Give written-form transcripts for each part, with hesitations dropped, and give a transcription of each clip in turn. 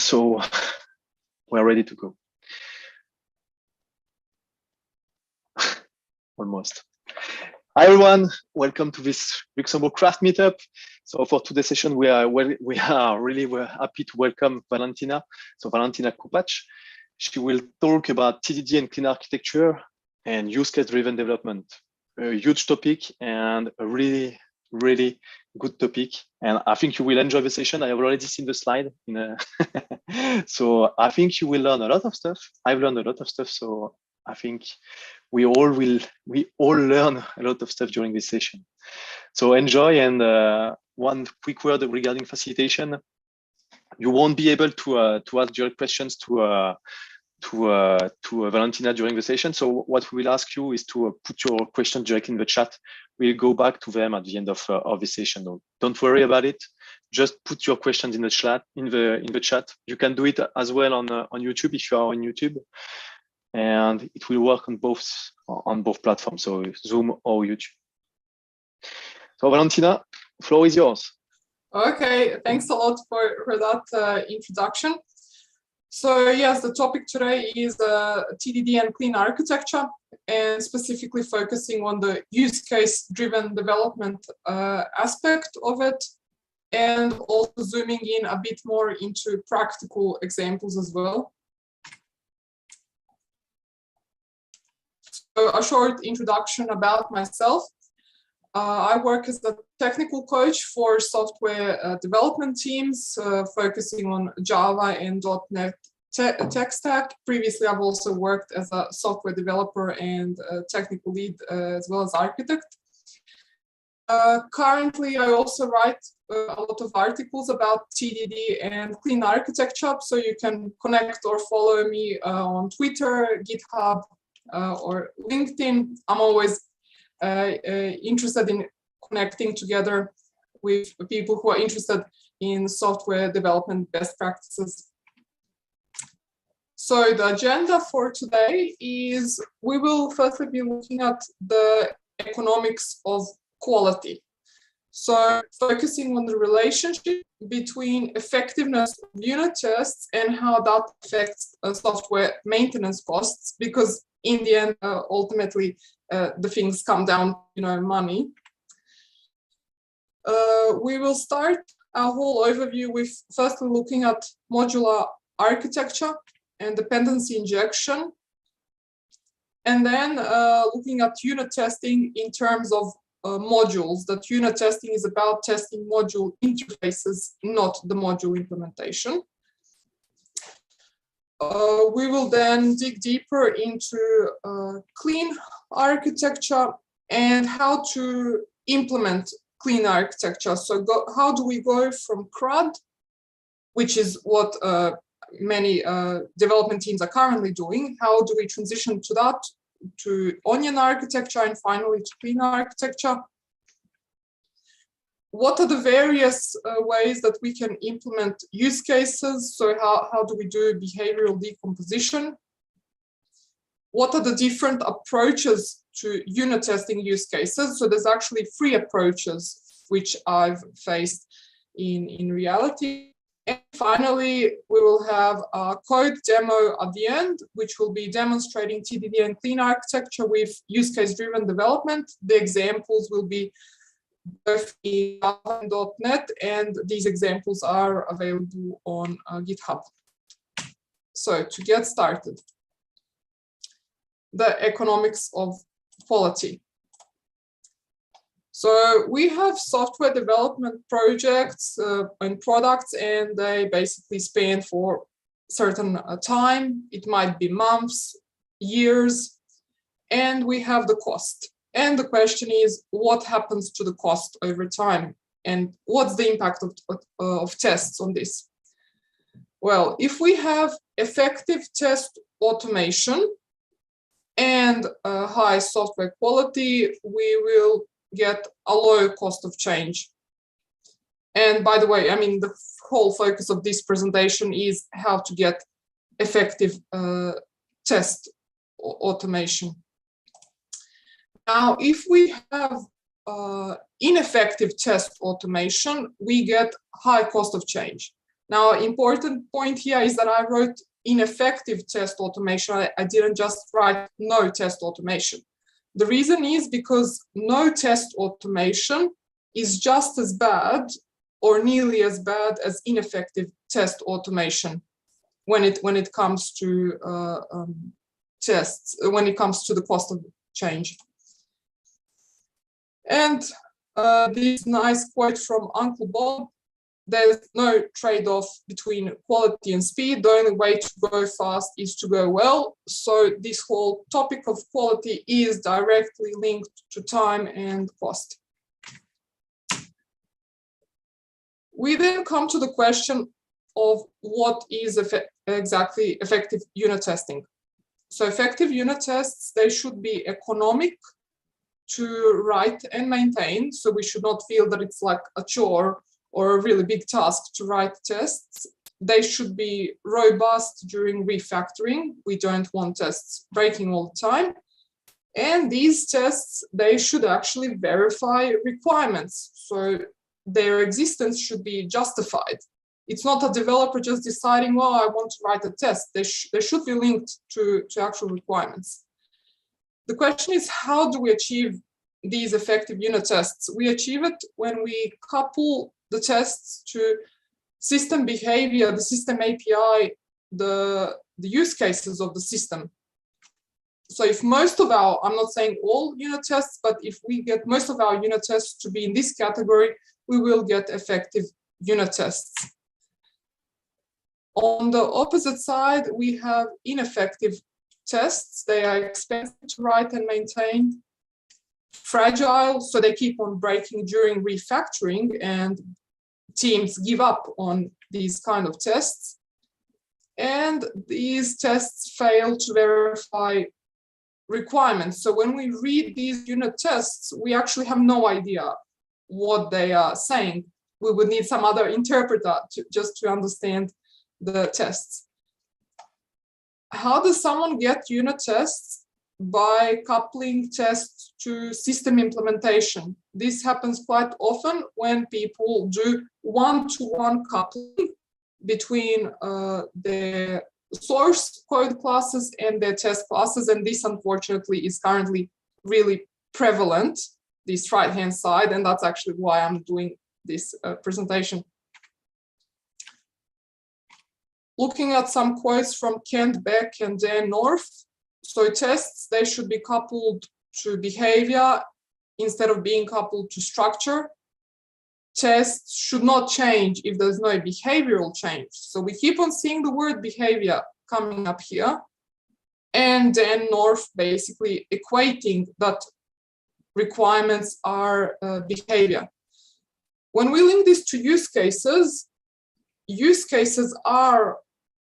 So we're ready to go. Almost. Hi everyone, welcome to this Luxembourg Craft Meetup. So for today's session, we're happy to welcome Valentina. So Valentina Cupać. She will talk about TDD and clean architecture and use case driven development. A huge topic and a really good topic. And I think you will enjoy the session. I have already seen the slide. So I think you will learn a lot of stuff. I've learned a lot of stuff. So I think we all learn a lot of stuff during this session. So enjoy. And one quick word regarding facilitation. You won't be able to ask direct questions to Valentina during the session. So what we will ask you is to put your questions directly in the chat. We'll go back to them at the end of the session. Don't worry about it. Just put your questions in the chat. You can do it as well on YouTube if you are on YouTube, and it will work on both platforms, so Zoom or YouTube. So Valentina, the floor is yours. Okay, thanks a lot for that introduction. So yes, the topic today is TDD and clean architecture, and specifically focusing on the use case driven development aspect of it, and also zooming in a bit more into practical examples as well. So a short introduction about myself. I work as a technical coach for software development teams, focusing on Java and .NET tech stack. Previously, I've also worked as a software developer and technical lead, as well as architect. Currently, I also write a lot of articles about TDD and clean architecture, so you can connect or follow me on Twitter, GitHub, or LinkedIn. I'm always interested in connecting together with people who are interested in software development best practices. So the agenda for today is we will firstly be looking at the economics of quality. So focusing on the relationship between effectiveness of unit tests and how that affects software maintenance costs, because in the end, ultimately, the things come down, money. We will start our whole overview with firstly looking at modular architecture and dependency injection, and then looking at unit testing in terms of modules. That unit testing is about testing module interfaces, not the module implementation. We will then dig deeper into clean architecture and how to implement clean architecture. So how do we go from crud, which is what many development teams are currently doing, how do we transition to that, to onion architecture, and finally to clean architecture? What are the various ways that we can implement use cases? So how do we do behavioral decomposition? What are the different approaches to unit testing use cases? So there's actually 3 approaches which I've faced in reality. And finally, we will have a code demo at the end, which will be demonstrating TDD and clean architecture with use case driven development. The examples will be both in Java and .NET, and these examples are available on GitHub. So to get started, the economics of quality. So we have software development projects and products, and they basically span for certain time. It might be months, years, and we have the cost. And the question is, what happens to the cost over time? And what's the impact of tests on this? Well, if we have effective test automation and high software quality, we will get a low cost of change. And by the way, the whole focus of this presentation is how to get effective test automation. Now, if we have ineffective test automation, we get high cost of change. Now, important point here is that I wrote ineffective test automation. I didn't just write no test automation. The reason is because no test automation is just as bad or nearly as bad as ineffective test automation when it comes to tests, when it comes to the cost of change. And this nice quote from Uncle Bob: there's no trade-off between quality and speed. The only way to go fast is to go well. So this whole topic of quality is directly linked to time and cost. We then come to the question of what is exactly effective unit testing. So effective unit tests, they should be economic to write and maintain. So we should not feel that it's like a chore or a really big task to write tests. They should be robust during refactoring. We don't want tests breaking all the time. And these tests, they should actually verify requirements. So their existence should be justified. It's not a developer just deciding, well, I want to write a test. They should be linked to actual requirements. The question is, how do we achieve these effective unit tests? We achieve it when we couple the tests to system behavior, the system API, the use cases of the system. So if most of our, I'm not saying all unit tests, but if we get most of our unit tests to be in this category, we will get effective unit tests. On the opposite side, we have ineffective tests. They are expensive to write and maintain, fragile, so they keep on breaking during refactoring, and teams give up on these kind of tests. And these tests fail to verify requirements. So when we read these unit tests, we actually have no idea what they are saying. We would need some other interpreter just to understand the tests. How does someone get unit tests? By coupling tests to system implementation. This happens quite often when people do one-to-one coupling between their source code classes and their test classes, and this unfortunately is currently really prevalent, this right-hand side, and that's actually why I'm doing this presentation. Looking at some quotes from Kent Beck and Dan North. So tests, they should be coupled to behavior instead of being coupled to structure. Tests should not change if there's no behavioral change. So we keep on seeing the word behavior coming up here, and Dan North basically equating that requirements are behavior. When we link this to use cases are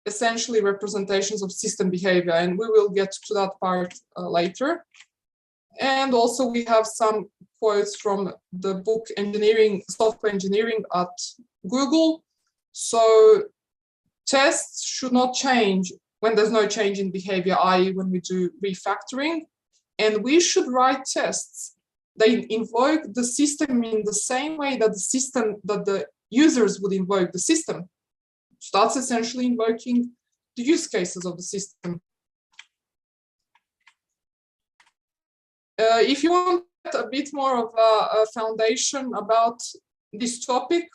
essentially representations of system behavior, and we will get to that part later. And also we have some quotes from the book Software Engineering at Google. So tests should not change when there's no change in behavior, i.e. when we do refactoring. And we should write tests. They invoke the system in the same way that the users would invoke the system. So that's essentially invoking the use cases of the system. If you want a bit more of a foundation about this topic,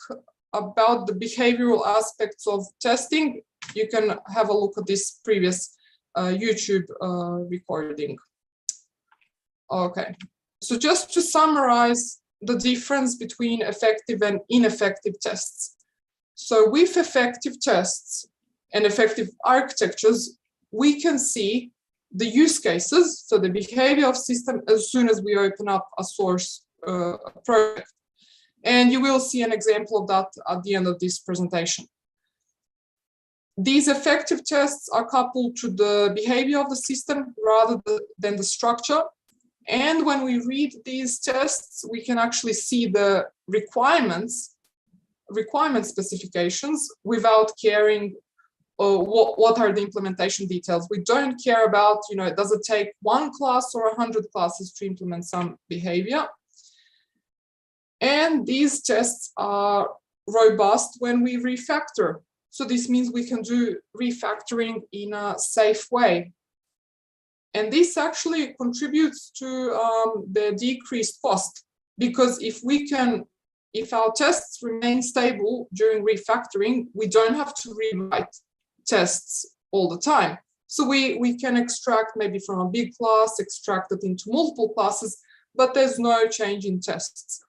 about the behavioral aspects of testing, you can have a look at this previous YouTube recording. Okay, so just to summarize the difference between effective and ineffective tests. So with effective tests and effective architectures, we can see the use cases, so the behavior of system, as soon as we open up a source project. And you will see an example of that at the end of this presentation. These effective tests are coupled to the behavior of the system rather than the structure. And when we read these tests, we can actually see the requirement specifications without caring what are the implementation details. We don't care about, does it take 1 class or 100 classes to implement some behavior? And these tests are robust when we refactor. So this means we can do refactoring in a safe way. And this actually contributes to the decreased cost, because if our tests remain stable during refactoring, we don't have to rewrite tests all the time. So we can extract maybe from a big class, extract it into multiple classes, but there's no change in tests.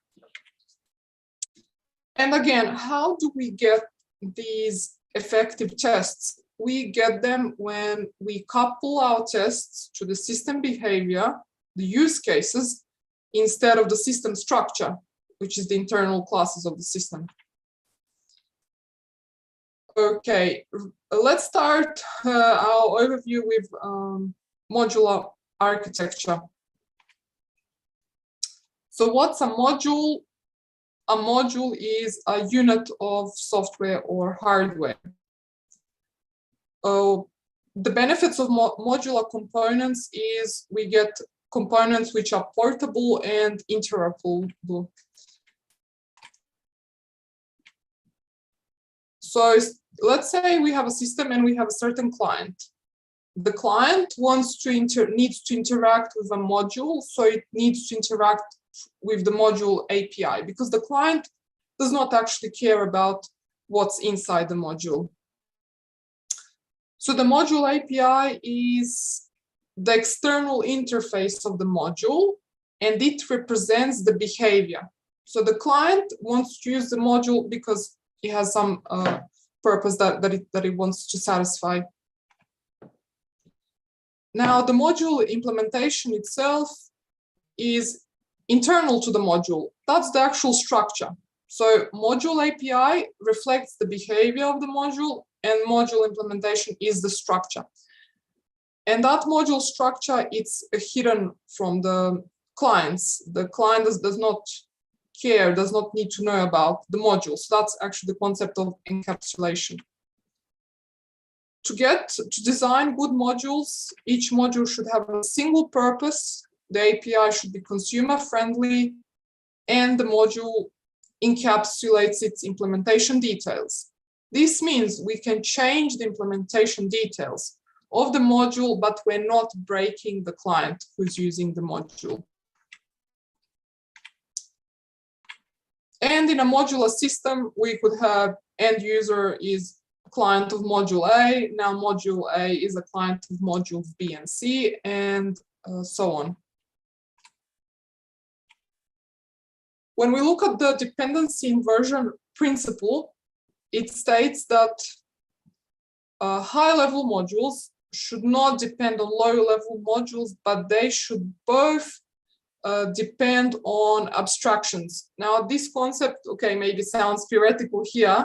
And again, how do we get these effective tests? We get them when we couple our tests to the system behavior, the use cases, instead of the system structure, which is the internal classes of the system. Okay, let's start our overview with modular architecture. So what's a module? A module is a unit of software or hardware. The benefits of modular components is we get components which are portable and interoperable. So let's say we have a system and we have a certain client. The client needs to interact with a module, so it needs to interact with the module API, because the client does not actually care about what's inside the module. So the module API is the external interface of the module, and it represents the behavior. So the client wants to use the module because it has some purpose that it wants to satisfy. Now, the module implementation itself is internal to the module. That's the actual structure. So module API reflects the behavior of the module, and module implementation is the structure. And that module structure, it's hidden from the clients. The client does not care, does not need to know about the module. So that's actually the concept of encapsulation. To design good modules, each module should have a single purpose. The API should be consumer friendly, and the module encapsulates its implementation details. This means we can change the implementation details of the module, but we're not breaking the client who's using the module. And in a modular system, we could have end user is client of module A. Now module A is a client of modules B and C, and so on. When we look at the dependency inversion principle, it states that high-level modules should not depend on low-level modules, but they should both depend on abstractions. Now, this concept, okay, maybe sounds theoretical here,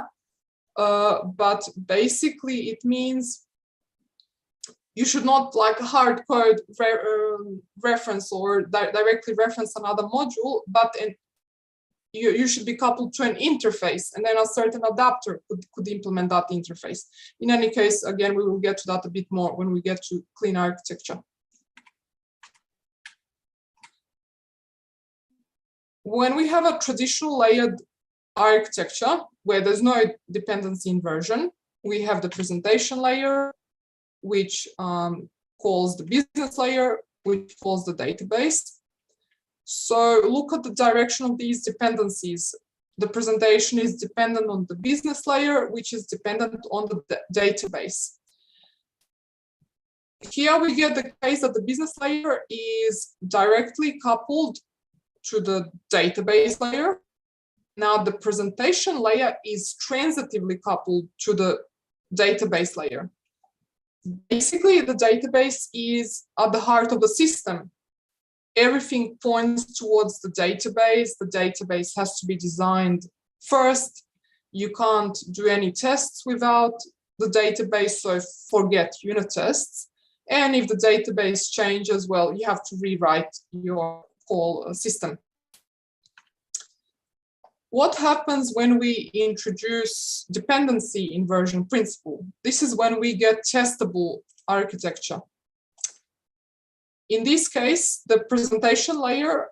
but basically it means you should not like hard code reference or directly reference another module, but you should be coupled to an interface, and then a certain adapter could implement that interface. In any case, again, we will get to that a bit more when we get to clean architecture. When we have a traditional layered architecture where there's no dependency inversion, we have the presentation layer, which calls the business layer, which calls the database. So look at the direction of these dependencies. The presentation is dependent on the business layer, which is dependent on the database. Here we get the case that the business layer is directly coupled to the database layer. Now the presentation layer is transitively coupled to the database layer. Basically, the database is at the heart of the system. Everything points towards the database. The database has to be designed first. You can't do any tests without the database, so forget unit tests. And if the database changes, well, you have to rewrite your whole system. What happens when we introduce dependency inversion principle? This is when we get testable architecture. In this case, the presentation layer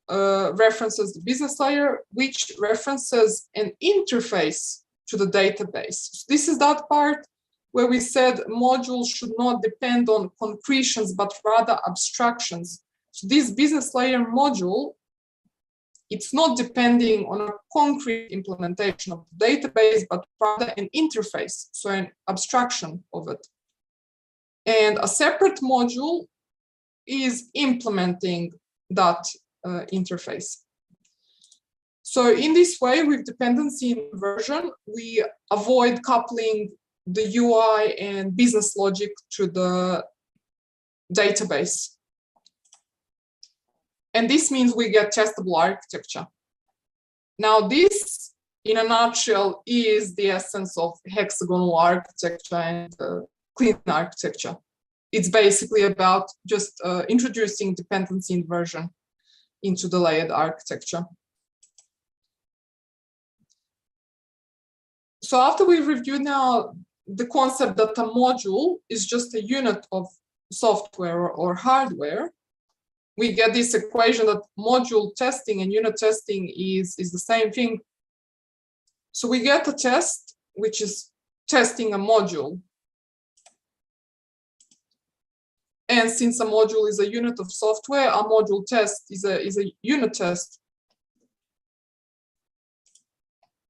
references the business layer, which references an interface to the database. So this is that part where we said modules should not depend on concretions, but rather abstractions. So this business layer module, it's not depending on a concrete implementation of the database, but rather an interface, so an abstraction of it. And a separate module is implementing that interface. So in this way, with dependency inversion, we avoid coupling the UI and business logic to the database. And this means we get testable architecture. Now, this, in a nutshell, is the essence of hexagonal architecture and clean architecture. It's basically about just introducing dependency inversion into the layered architecture. So after we've reviewed now the concept that a module is just a unit of software or hardware, we get this equation that module testing and unit testing is the same thing. So we get a test, which is testing a module. And since a module is a unit of software, a module test is a unit test.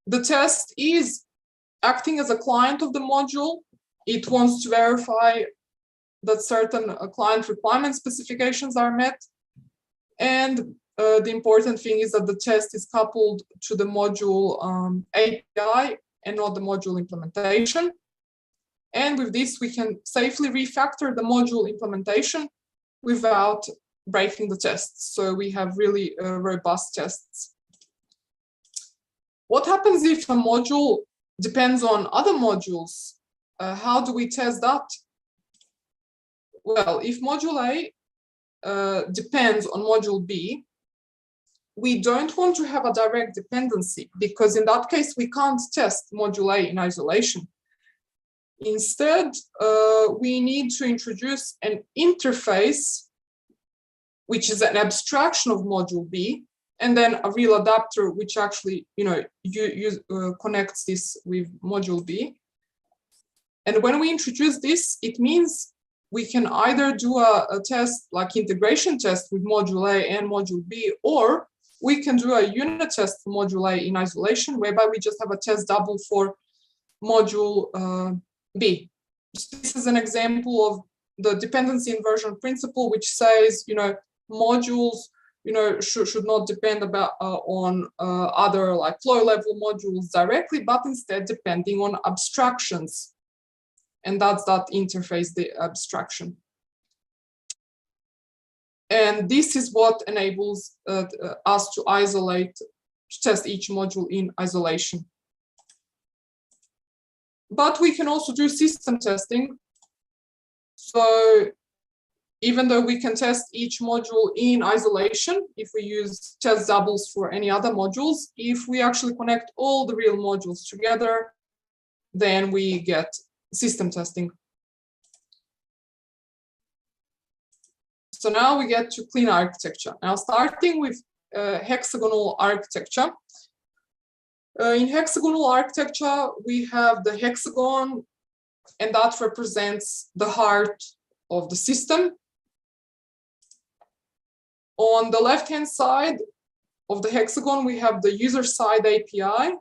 The test is acting as a client of the module. It wants to verify that certain client requirement specifications are met. And the important thing is that the test is coupled to the module API and not the module implementation. And with this, we can safely refactor the module implementation without breaking the tests. So we have really robust tests. What happens if a module depends on other modules? How do we test that? Well, if module A depends on module B, we don't want to have a direct dependency, because in that case, we can't test module A in isolation. Instead, we need to introduce an interface, which is an abstraction of module B, and then a real adapter, which actually, connects this with module B. And when we introduce this, it means we can either do a test like integration test with module A and module B, or we can do a unit test for module A in isolation, whereby we just have a test double for module B. So this is an example of the dependency inversion principle, which says, modules, should not depend on other like flow level modules directly, but instead depending on abstractions. And that's that interface, the abstraction. And this is what enables us to isolate, to test each module in isolation. But we can also do system testing. So even though we can test each module in isolation, if we use test doubles for any other modules, if we actually connect all the real modules together, then we get system testing. So now we get to clean architecture. Now starting with hexagonal architecture. In hexagonal architecture, we have the hexagon, and that represents the heart of the system. On the left-hand side of the hexagon, we have the user-side API.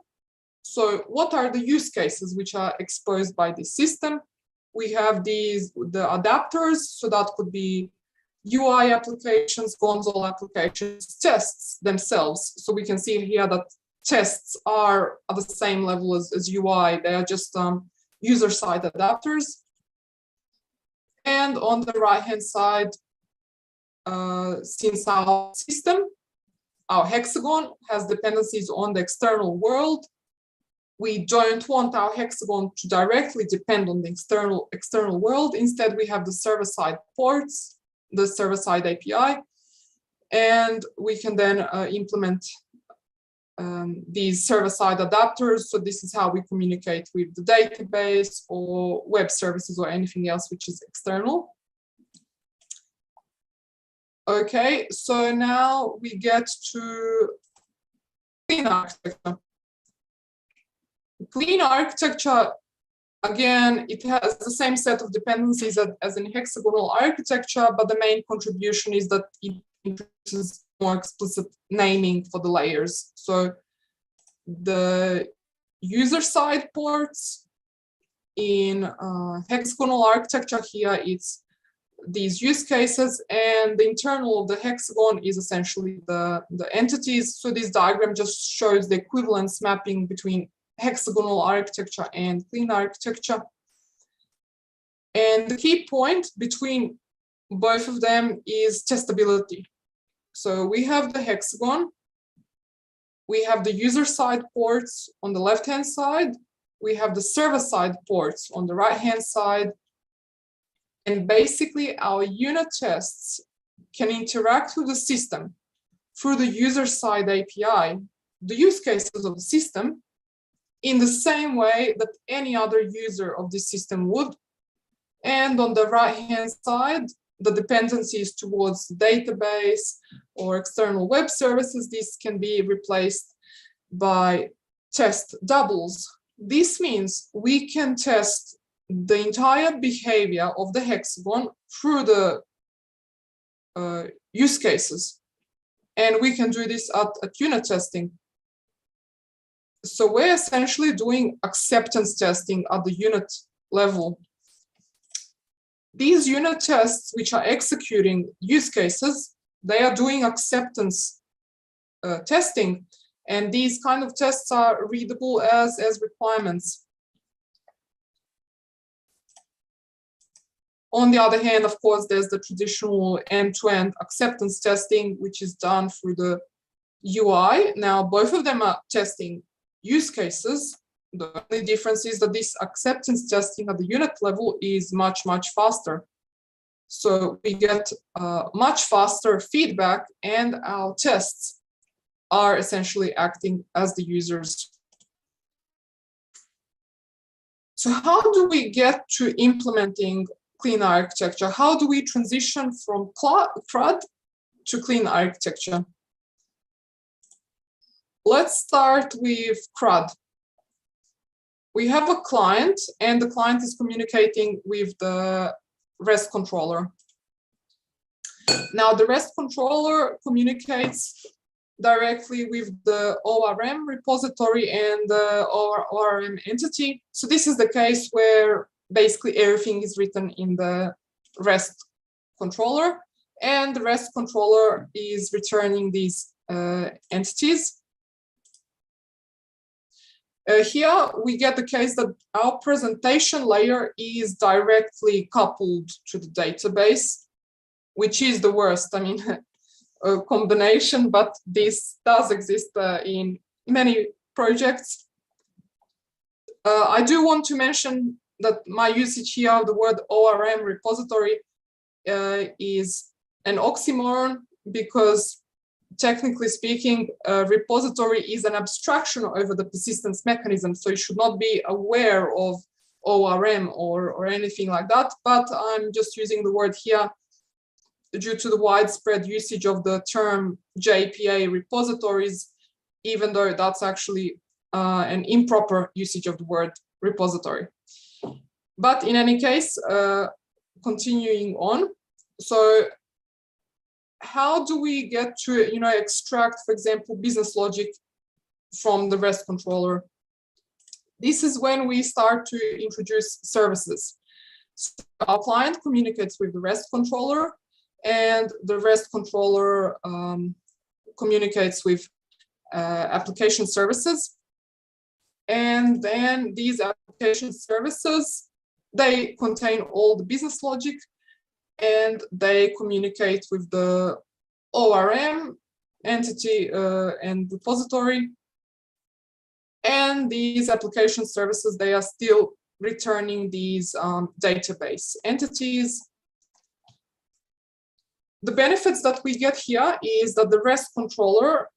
So what are the use cases which are exposed by this system? We have the adapters, so that could be UI applications, console applications, tests themselves. So we can see here that tests are at the same level as UI. They are just user-side adapters. And on the right-hand side, since our system, our hexagon has dependencies on the external world, we don't want our hexagon to directly depend on the external world. Instead, we have the server-side ports, the server-side API, and we can then implement these server-side adapters. So this is how we communicate with the database or web services or anything else which is external. Okay, so now we get to clean architecture. Clean architecture, again, it has the same set of dependencies as in hexagonal architecture, but the main contribution is that it introduces more explicit naming for the layers. So the user side ports in hexagonal architecture here, it's these use cases, and the internal of the hexagon is essentially the entities. So this diagram just shows the equivalence mapping between hexagonal architecture and clean architecture. And the key point between both of them is testability. So we have the hexagon, we have the user side ports on the left-hand side, we have the server side ports on the right-hand side, and basically our unit tests can interact with the system through the user side API, the use cases of the system, in the same way that any other user of the system would. And on the right-hand side, the dependencies towards the database or external web services, this can be replaced by test doubles. This means we can test the entire behavior of the hexagon through the use cases. And we can do this at unit testing. So we're essentially doing acceptance testing at the unit level. These unit tests, which are executing use cases, they are doing acceptance testing. And these kind of tests are readable as requirements. On the other hand, of course, there's the traditional end-to-end acceptance testing, which is done through the UI. Now, both of them are testing use cases. The only difference is that this acceptance testing at the unit level is much, much faster. So we get much faster feedback, and our tests are essentially acting as the users. So how do we get to implementing clean architecture? How do we transition from crud to clean architecture? Let's start with crud. We have a client, and the client is communicating with the REST controller. Now, the REST controller communicates directly with the ORM repository and the ORM entity. So this is the case where basically everything is written in the REST controller, and the REST controller is returning these entities. Here we get the case that our presentation layer is directly coupled to the database, which is the worst, combination, but this does exist in many projects. I do want to mention that my usage here of the word ORM repository is an oxymoron, because technically speaking, a repository is an abstraction over the persistence mechanism, so you should not be aware of ORM or anything like that, but I'm just using the word here due to the widespread usage of the term JPA repositories, even though that's actually an improper usage of the word repository. But in any case, continuing on, so how do we get to extract, for example, business logic from the REST controller? This is when we start to introduce services. So our client communicates with the REST controller, and the REST controller communicates with application services. And then these application services, they contain all the business logic, and they communicate with the ORM entity and repository. And these application services, they are still returning these database entities. The benefits that we get here is that the REST controller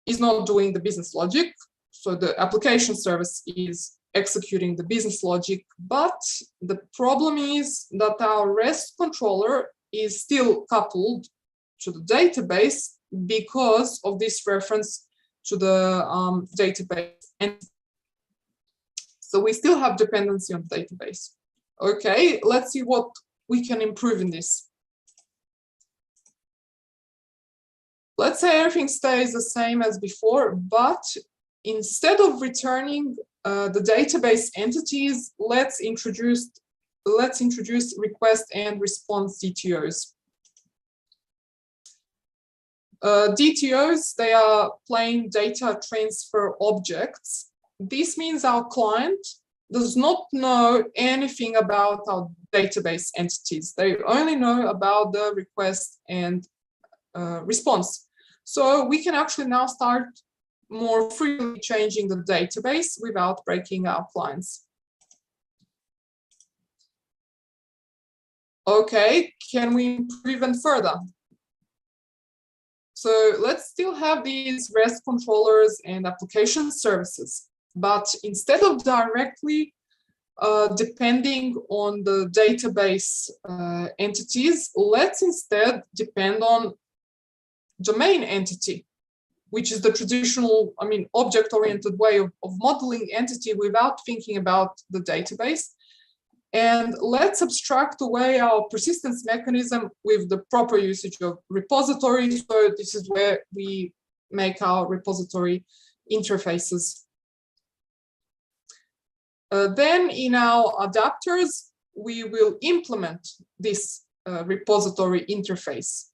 is not doing the business logic. So the application service is executing the business logic, but the problem is that our REST controller is still coupled to the database because of this reference to the database. And So we still have dependency on the database. Okay, let's see what we can improve in this. Let's say everything stays the same as before, but instead of returning the database entities, let's introduce request and response DTOs. DTOs, they are plain data transfer objects. This means our client does not know anything about our database entities. They only know about the request and response. So we can actually now start more freely changing the database without breaking our clients. Okay, can we improve even further? So let's still have these REST controllers and application services, but instead of directly depending on the database entities, let's instead depend on domain entity, which is the traditional, object-oriented way of modeling entity without thinking about the database. And let's abstract away our persistence mechanism with the proper usage of repositories. So this is where we make our repository interfaces. Then in our adapters, we will implement this repository interface.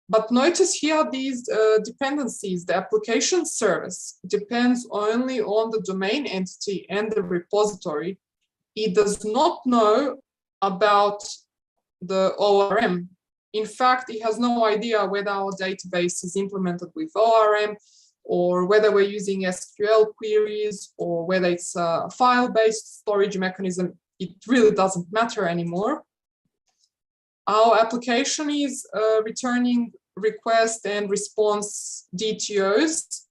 But notice here these dependencies. The application service depends only on the domain entity and the repository. It does not know about the ORM. In fact, it has no idea whether our database is implemented with ORM or whether we're using SQL queries or whether it's a file-based storage mechanism. It really doesn't matter anymore. Our application is returning request and response DTOs.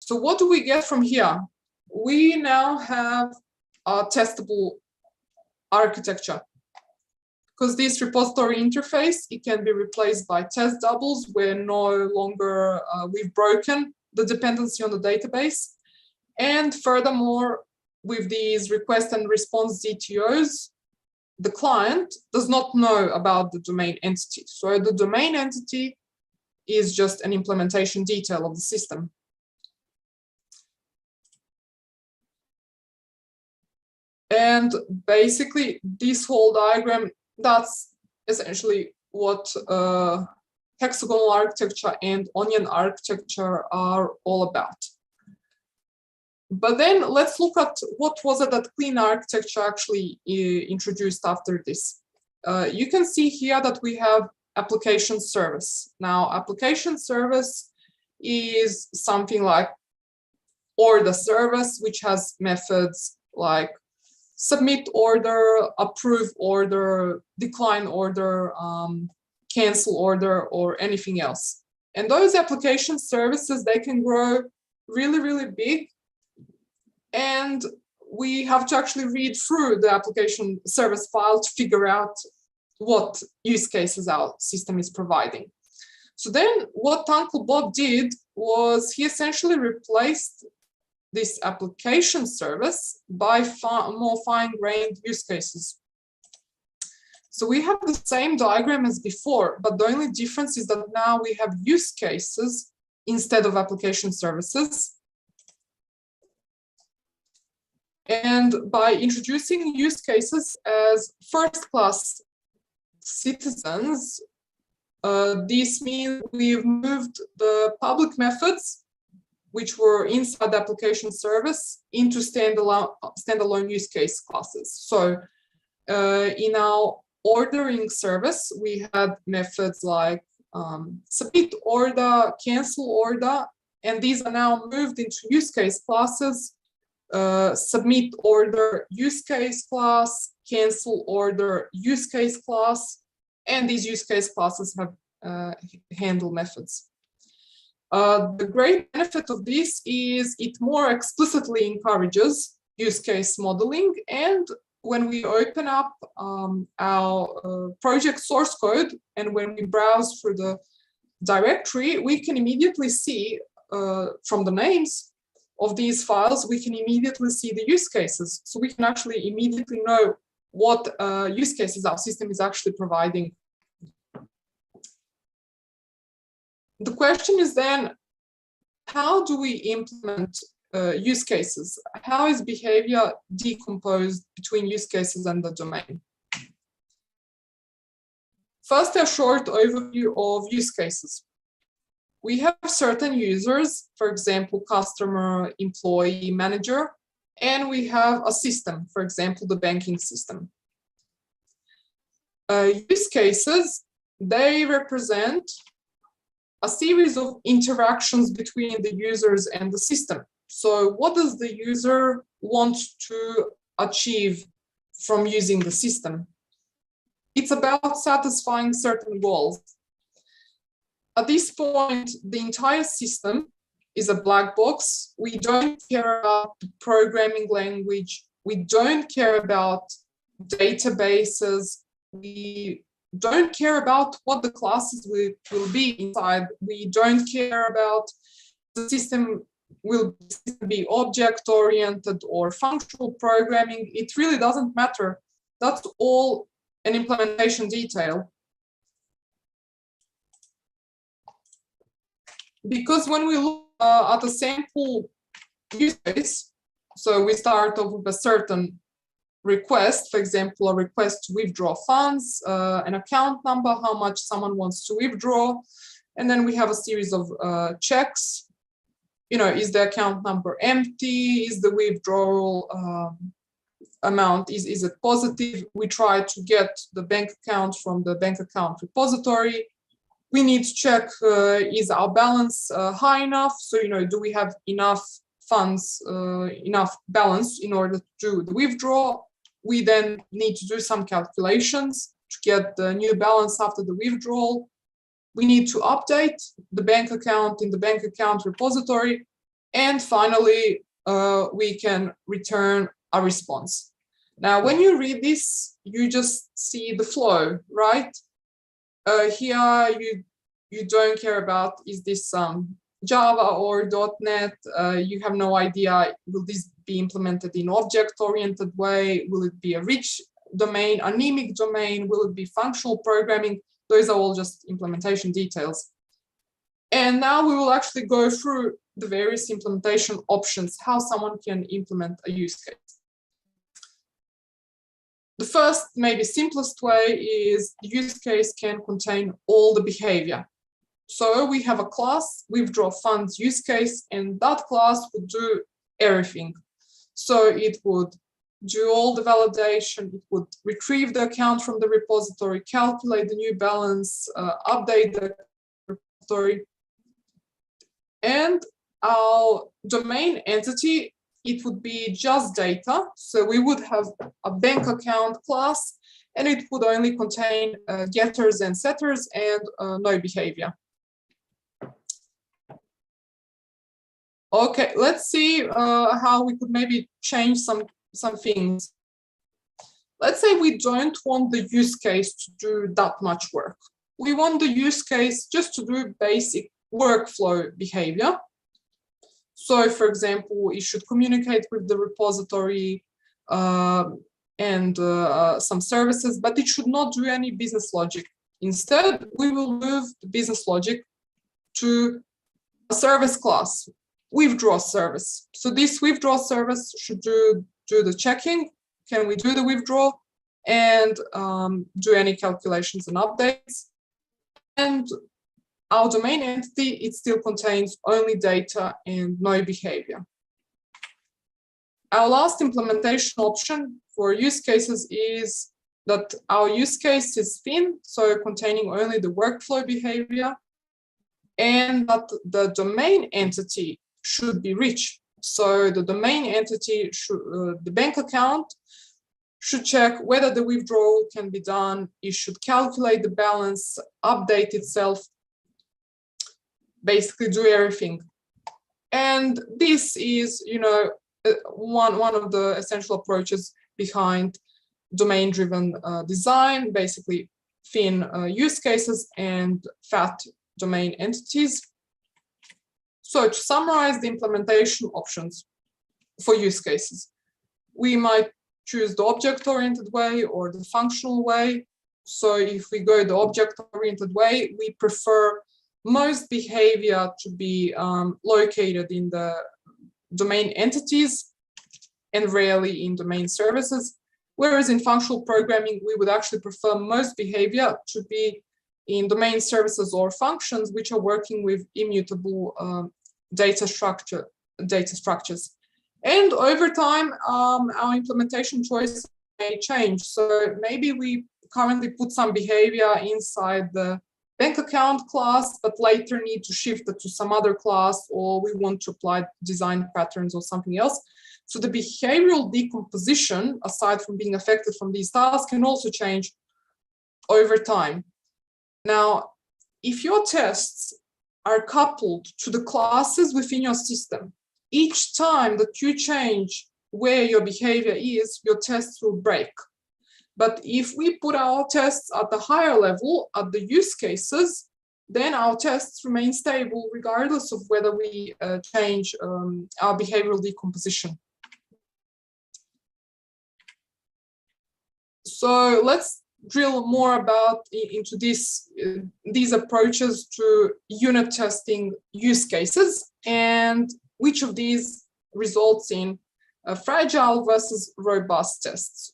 So what do we get from here? We now have a testable architecture. Because this repository interface, it can be replaced by test doubles where no longer we've broken the dependency on the database. And furthermore, with these request and response DTOs, the client does not know about the domain entity. So the domain entity is just an implementation detail of the system. And basically, this whole diagram, that's essentially what hexagonal architecture and onion architecture are all about. But then let's look at what was it that clean architecture actually introduced after this. You can see here that we have application service. Now, application service is something like order service, which has methods like submit order, approve order, decline order, cancel order, or anything else. And those application services, they can grow really, really big. And we have to actually read through the application service file to figure out what use cases our system is providing. So then what Uncle Bob did was he essentially replaced this application service by more fine-grained use cases. So we have the same diagram as before, but the only difference is that now we have use cases instead of application services. And by introducing use cases as first-class citizens, this means we've moved the public methods, which were inside the application service, into standalone use case classes. So in our ordering service, we had methods like submit order, cancel order, and these are now moved into use case classes. Submit order use case class, cancel order use case class, and these use case classes have handle methods. The great benefit of this is it more explicitly encourages use case modeling, and when we open up our project source code and when we browse through the directory, we can immediately see from the names of these files, we can immediately see the use cases. So we can actually immediately know what use cases our system is actually providing. The question is then, how do we implement use cases? How is behavior decomposed between use cases and the domain? First, a short overview of use cases. We have certain users, for example, customer, employee, manager, and we have a system, for example, the banking system. Use cases, they represent a series of interactions between the users and the system. So what does the user want to achieve from using the system? It's about satisfying certain goals. At this point, the entire system is a black box. We don't care about the programming language. We don't care about databases. We don't care about what the classes will be inside. We don't care about the system will be object-oriented or functional programming. It really doesn't matter. That's all an implementation detail. Because when we look at a sample use case, so we start off with a certain request, for example, a request to withdraw funds, an account number, how much someone wants to withdraw, and then we have a series of checks. You know, is the account number empty? Is the withdrawal amount, is it positive? We try to get the bank account from the bank account repository. We need to check, is our balance high enough? So, you know, do we have enough funds, enough balance in order to do the withdrawal? We then need to do some calculations to get the new balance after the withdrawal. We need to update the bank account in the bank account repository. And finally, we can return a response. Now, when you read this, you just see the flow, right? Here, you don't care about, is this Java or .NET? You have no idea, will this be implemented in object-oriented way? Will it be a rich domain, anemic domain? Will it be functional programming? Those are all just implementation details. And now we will actually go through the various implementation options, how someone can implement a use case. The first, maybe simplest way is the use case can contain all the behavior. So we have a class, withdraw funds use case, and that class would do everything. So it would do all the validation, it would retrieve the account from the repository, calculate the new balance, update the repository. And our domain entity, it would be just data. So we would have a bank account class, and it would only contain getters and setters and no behavior. Okay, let's see how we could maybe change some things. Let's say we don't want the use case to do that much work. We want the use case just to do basic workflow behavior. So, for example, it should communicate with the repository and some services, but it should not do any business logic. Instead, we will move the business logic to a service class, withdraw service. So this withdraw service should do the checking. Can we do the withdrawal and do any calculations and updates? And our domain entity, it still contains only data and no behavior. Our last implementation option for use cases is that our use case is thin, so containing only the workflow behavior, and that the domain entity should be rich. So the domain entity, the bank account, should check whether the withdrawal can be done. It should calculate the balance, update itself, basically do everything. And this is, you know, one of the essential approaches behind domain-driven design, basically thin use cases and fat domain entities. So to summarize the implementation options for use cases, we might choose the object-oriented way or the functional way. So if we go the object-oriented way, we prefer most behavior to be located in the domain entities and rarely in domain services. Whereas in functional programming, we would actually prefer most behavior to be in domain services or functions which are working with immutable data structures. And over time, our implementation choice may change. So maybe we currently put some behavior inside the bank account class, but later need to shift it to some other class, or we want to apply design patterns or something else. So the behavioral decomposition, aside from being affected from these tasks, can also change over time. Now, if your tests are coupled to the classes within your system, each time that you change where your behavior is, your tests will break. But if we put our tests at the higher level, at the use cases, then our tests remain stable regardless of whether we change our behavioral decomposition. So let's drill more into these approaches to unit testing use cases and which of these results in fragile versus robust tests.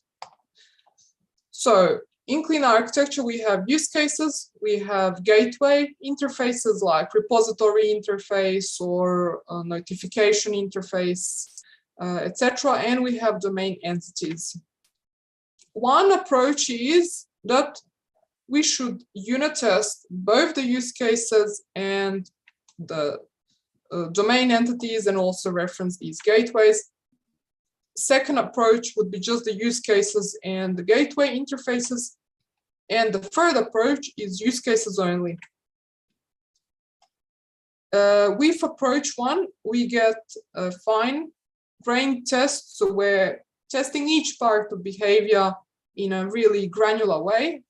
So in clean architecture, we have use cases, we have gateway interfaces like repository interface or notification interface, etc. And we have domain entities. One approach is that we should unit test both the use cases and the domain entities and also reference these gateways. Second approach would be just the use cases and the gateway interfaces. And the third approach is use cases only. With approach one, we get fine-grained tests, so we're testing each part of behavior in a really granular way.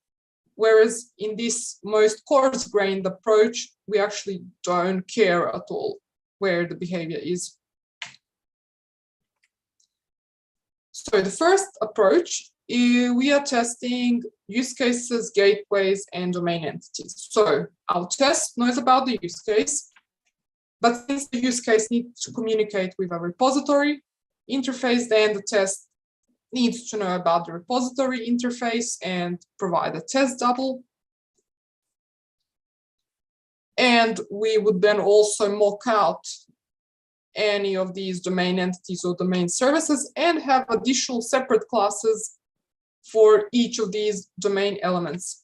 Whereas in this most coarse-grained approach, we actually don't care at all where the behavior is. So the first approach, we are testing use cases, gateways, and domain entities. So our test knows about the use case, but since the use case needs to communicate with a repository interface, then the test needs to know about the repository interface and provide a test double. And we would then also mock out any of these domain entities or domain services and have additional separate classes for each of these domain elements.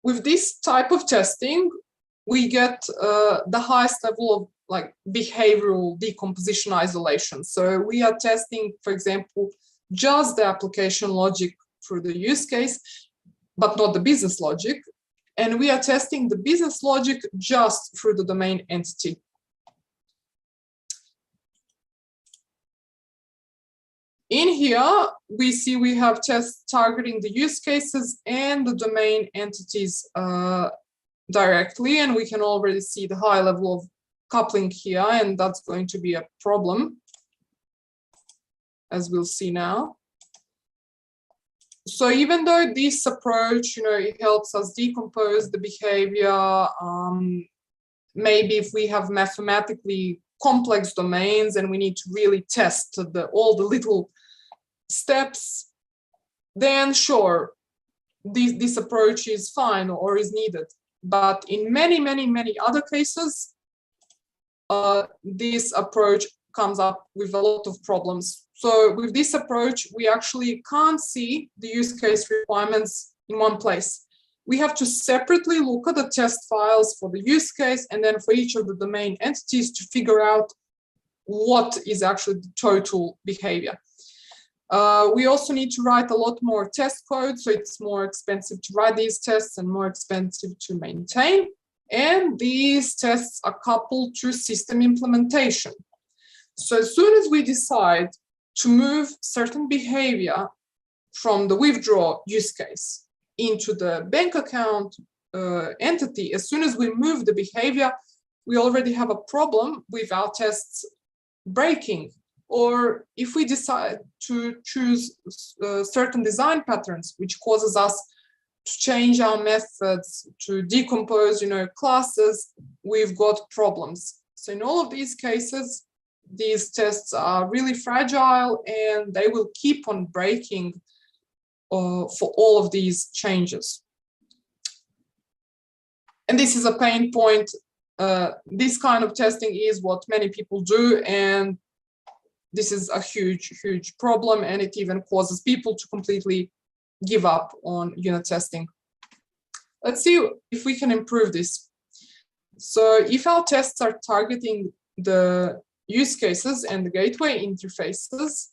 With this type of testing, we get the highest level of like behavioral decomposition isolation. So we are testing, for example, just the application logic for the use case, but not the business logic. And we are testing the business logic just through the domain entity. In here, we see we have tests targeting the use cases and the domain entities directly, and we can already see the high level of coupling here, and that's going to be a problem, as we'll see now. So even though this approach, it helps us decompose the behavior, maybe if we have mathematically complex domains and we need to really test all the little steps, then sure, this approach is fine or is needed. But in many, many, many other cases, this approach comes up with a lot of problems. So with this approach, we actually can't see the use case requirements in one place. We have to separately look at the test files for the use case and then for each of the domain entities to figure out what is actually the total behavior. We also need to write a lot more test code, so it's more expensive to write these tests and more expensive to maintain. And these tests are coupled to system implementation. So as soon as we decide to move certain behavior from the withdraw use case into the bank account entity, as soon as we move the behavior, we already have a problem with our tests breaking. Or if we decide to choose certain design patterns, which causes us to change our methods, to decompose, classes, we've got problems. So in all of these cases, these tests are really fragile and they will keep on breaking for all of these changes. And this is a pain point. This kind of testing is what many people do, and this is a huge, huge problem, and it even causes people to completely give up on unit testing. Let's see if we can improve this. So if our tests are targeting the use cases and the gateway interfaces,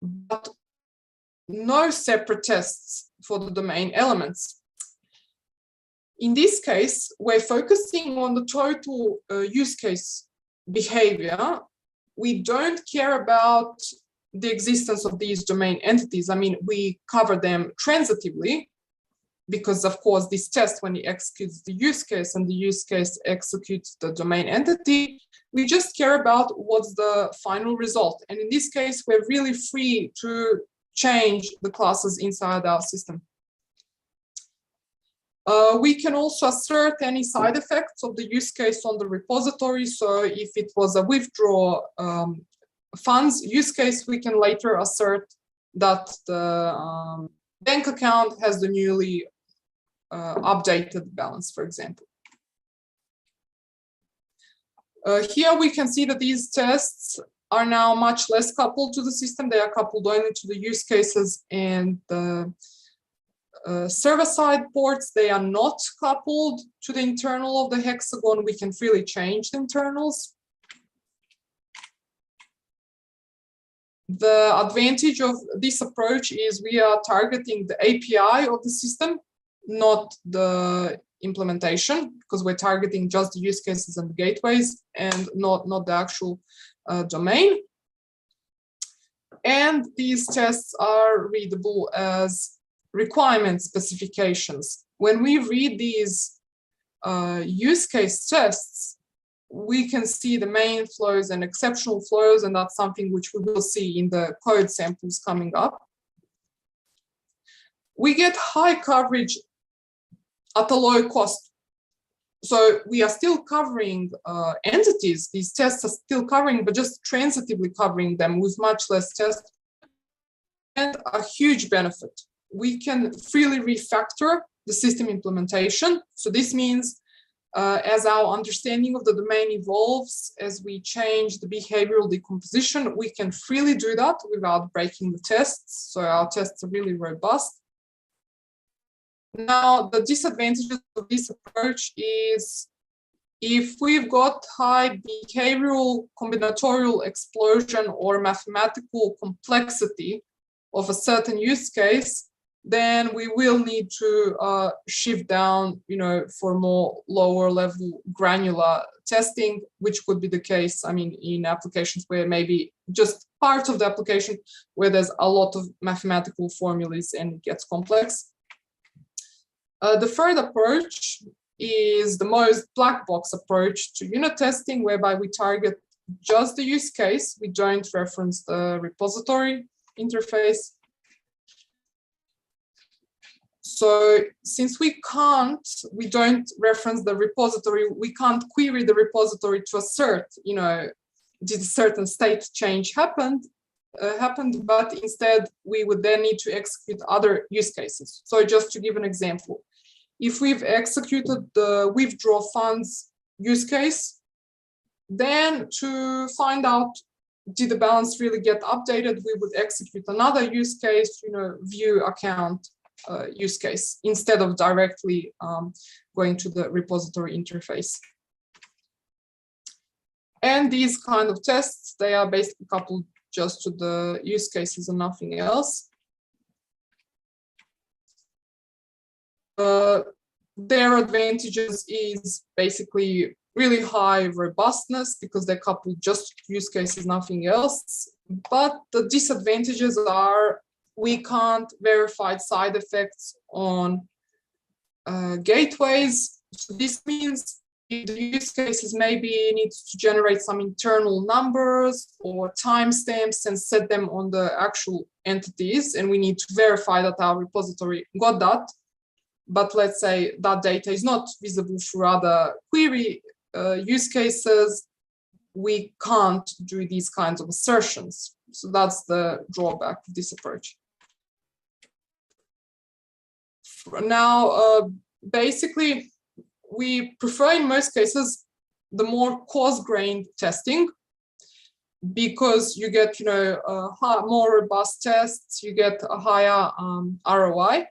but no separate tests for the domain elements. In this case, we're focusing on the total use case behavior. We don't care about the existence of these domain entities. I mean, we cover them transitively because, of course, this test, when it executes the use case and the use case executes the domain entity, we just care about what's the final result. And in this case, we're really free to change the classes inside our system. We can also assert any side effects of the use case on the repository. So if it was a withdraw funds use case, we can later assert that the bank account has the newly updated balance, for example. Here we can see that these tests are now much less coupled to the system. They are coupled only to the use cases and the server-side ports. They are not coupled to the internal of the hexagon. We can freely change the internals. The advantage of this approach is we are targeting the API of the system, not the implementation, because we're targeting just the use cases and the gateways and not the actual domain. And these tests are readable as requirement specifications. When we read these use case tests, we can see the main flows and exceptional flows, and that's something which we will see in the code samples coming up. We get high coverage at a low cost. So we are still covering entities. These tests are still covering, but just transitively covering them with much less tests, and a huge benefit. We can freely refactor the system implementation. So this means as our understanding of the domain evolves, as we change the behavioral decomposition, we can freely do that without breaking the tests. So our tests are really robust. Now, the disadvantages of this approach is if we've got high behavioral combinatorial explosion or mathematical complexity of a certain use case, then we will need to shift down, for more lower level granular testing, which could be the case, in applications where maybe just part of the application where there's a lot of mathematical formulas and it gets complex. The third approach is the most black box approach to unit testing, whereby we target just the use case. We don't reference the repository interface. So since we don't reference the repository, we can't query the repository to assert, did a certain state change happened, but instead we would then need to execute other use cases. So just to give an example, if we've executed the withdraw funds use case, then to find out did the balance really get updated, we would execute another use case, view account use case, instead of directly going to the repository interface. And these kind of tests, they are basically coupled just to the use cases and nothing else. Their advantages is basically really high robustness because they're coupled just to use cases, nothing else. But the disadvantages are we can't verify side effects on gateways. So this means the use cases maybe needs to generate some internal numbers or timestamps and set them on the actual entities, and we need to verify that our repository got that. But let's say that data is not visible through other query use cases. We can't do these kinds of assertions. So that's the drawback of this approach. Now, basically, we prefer in most cases the more coarse-grained testing, because you get, more robust tests, you get a higher ROI.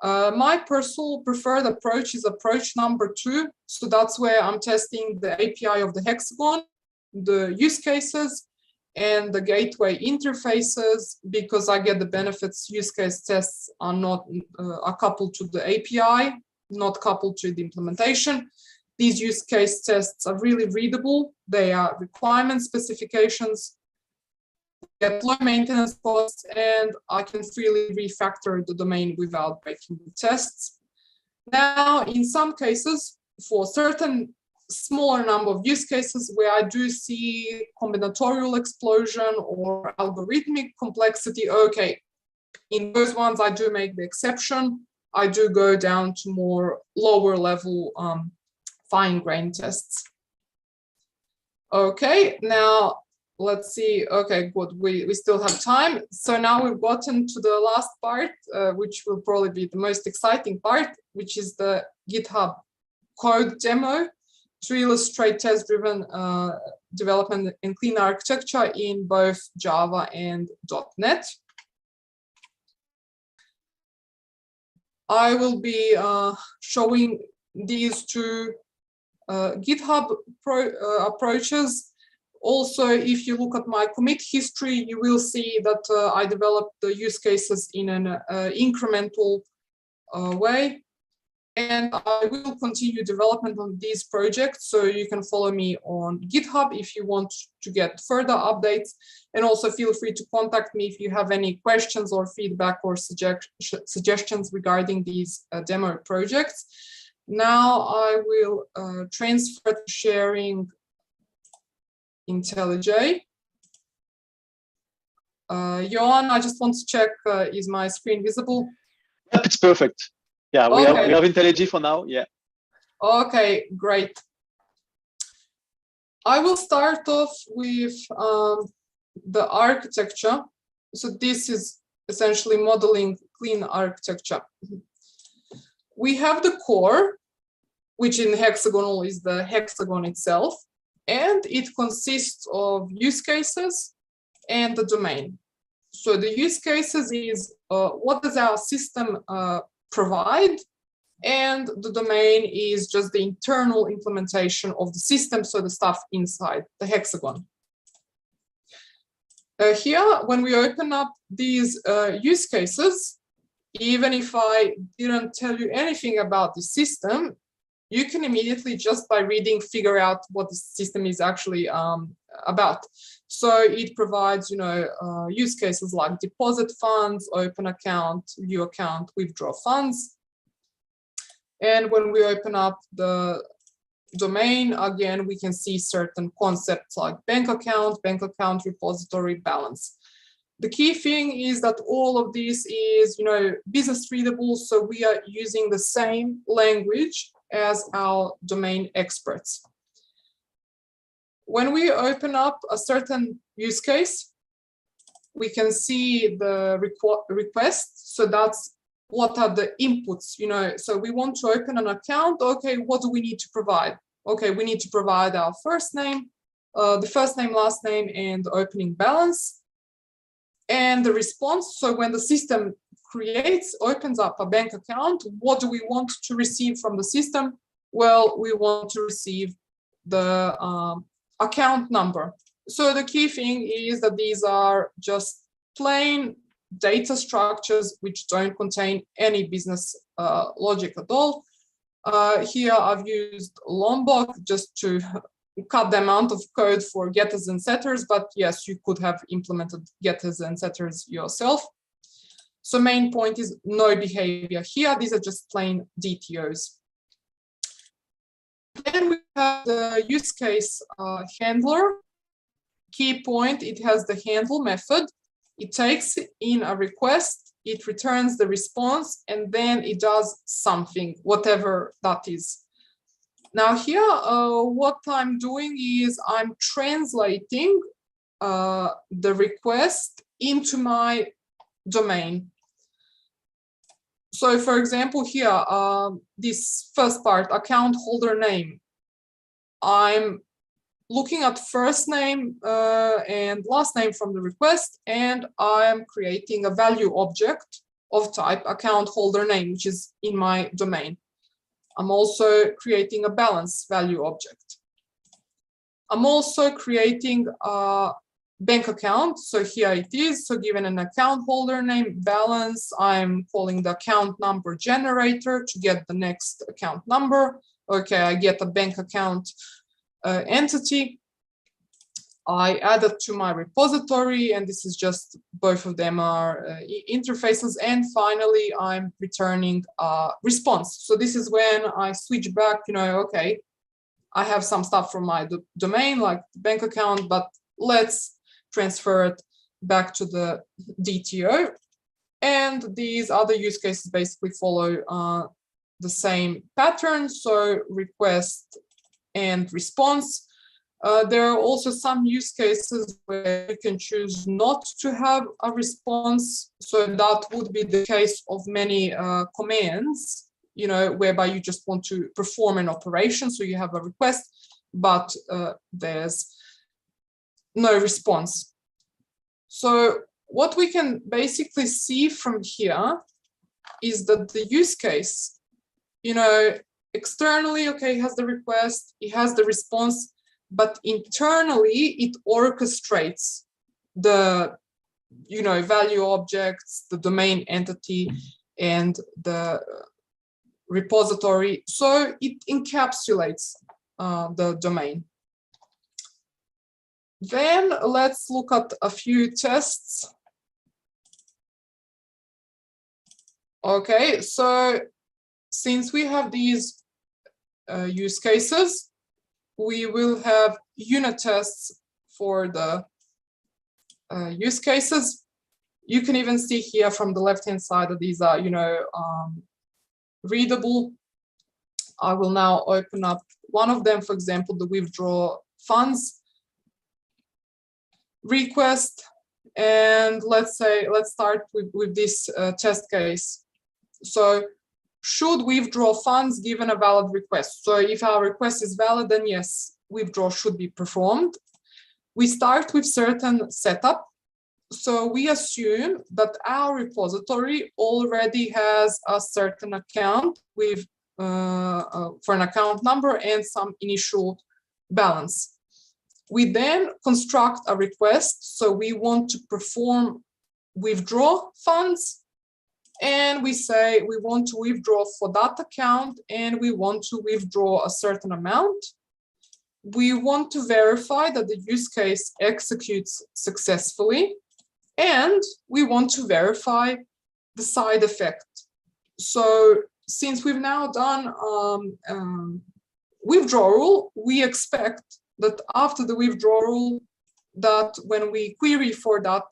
My personal preferred approach is approach number 2. So that's where I'm testing the API of the hexagon, the use cases, and the gateway interfaces, because I get the benefits. Use case tests are not are coupled to the API, not coupled to the implementation. These use case tests are really readable. They are requirement specifications, get low maintenance costs, and I can freely refactor the domain without breaking the tests. Now, in some cases, for certain smaller number of use cases where I do see combinatorial explosion or algorithmic complexity, okay, in those ones I do make the exception. I do go down to more lower level fine-grained tests. Okay, now let's see. Okay, good. We still have time. So now we've gotten to the last part, which will probably be the most exciting part, which is the GitHub code demo to illustrate test-driven development and clean architecture in both Java and .NET. I will be showing these two GitHub approaches. Also, if you look at my commit history, you will see that I developed the use cases in an incremental way. And I will continue development on these projects, so you can follow me on GitHub if you want to get further updates. And also feel free to contact me if you have any questions or feedback or suggestions regarding these demo projects. Now I will transfer to sharing IntelliJ. Johan, I just want to check, is my screen visible? Yep, it's perfect. Yeah, we okay. have IntelliJ for now, yeah. Okay, great. I will start off with the architecture. So this is essentially modeling clean architecture. We have the core, which in hexagonal is the hexagon itself, and it consists of use cases and the domain. So the use cases is what does our system provide, and the domain is just the internal implementation of the system, so the stuff inside the hexagon. Here, when we open up these use cases, even if I didn't tell you anything about the system, you can immediately, just by reading, figure out what the system is actually about. So it provides, use cases like deposit funds, open account, view account, withdraw funds. And when we open up the domain, again, we can see certain concepts like bank account, repository, balance. The key thing is that all of this is, business readable. So we are using the same language as our domain experts. When we open up a certain use case, we can see the request. So that's what are the inputs, so we want to open an account. Okay, what do we need to provide? Okay, we need to provide our first name, the first name, last name, and opening balance. And the response, so when the system opens up a bank account, what do we want to receive from the system? Well, we want to receive the account number. So the key thing is that these are just plain data structures which don't contain any business logic at all. Here I've used Lombok just to cut the amount of code for getters and setters, but yes, you could have implemented getters and setters yourself. So main point is no behavior here. These are just plain DTOs. then we have the use case handler. Key point, it has the handle method. It takes in a request, it returns the response, and then it does something, whatever that is. Now here, what I'm doing is I'm translating the request into my domain. So for example, here, this first part, account holder name, I'm looking at first name and last name from the request, and I'm creating a value object of type account holder name, which is in my domain. I'm also creating a balance value object. I'm also creating a bank account. So here it is. So given an account holder name, balance, I'm calling the account number generator to get the next account number. Okay, I get a bank account entity. I add it to my repository, and this is just, both of them are interfaces. And finally, I'm returning a response. So this is when I switch back, okay, I have some stuff from my domain, like the bank account, but let's transfer it back to the DTO. And these other use cases basically follow the same pattern. So request and response. There are also some use cases where you can choose not to have a response. So that would be the case of many commands, whereby you just want to perform an operation. So you have a request, but there's no response. So what we can basically see from here is that the use case, externally, okay, it has the request, it has the response, but internally it orchestrates the, value objects, the domain entity, and the repository. So it encapsulates the domain. Then let's look at a few tests. Okay, so since we have these use cases, we will have unit tests for the use cases. You can even see here from the left-hand side that these are, readable. I will now open up one of them, for example, the withdraw funds request. And let's start with this test case. So should withdraw funds given a valid request? So if our request is valid, then yes, withdraw should be performed. We start with certain setup. So we assume that our repository already has a certain account with for an account number and some initial balance. We then construct a request. So we want to perform withdraw funds. And we say we want to withdraw for that account, and we want to withdraw a certain amount. We want to verify that the use case executes successfully, and we want to verify the side effect. So since we've now done withdrawal, we expect that after the withdrawal, that when we query for that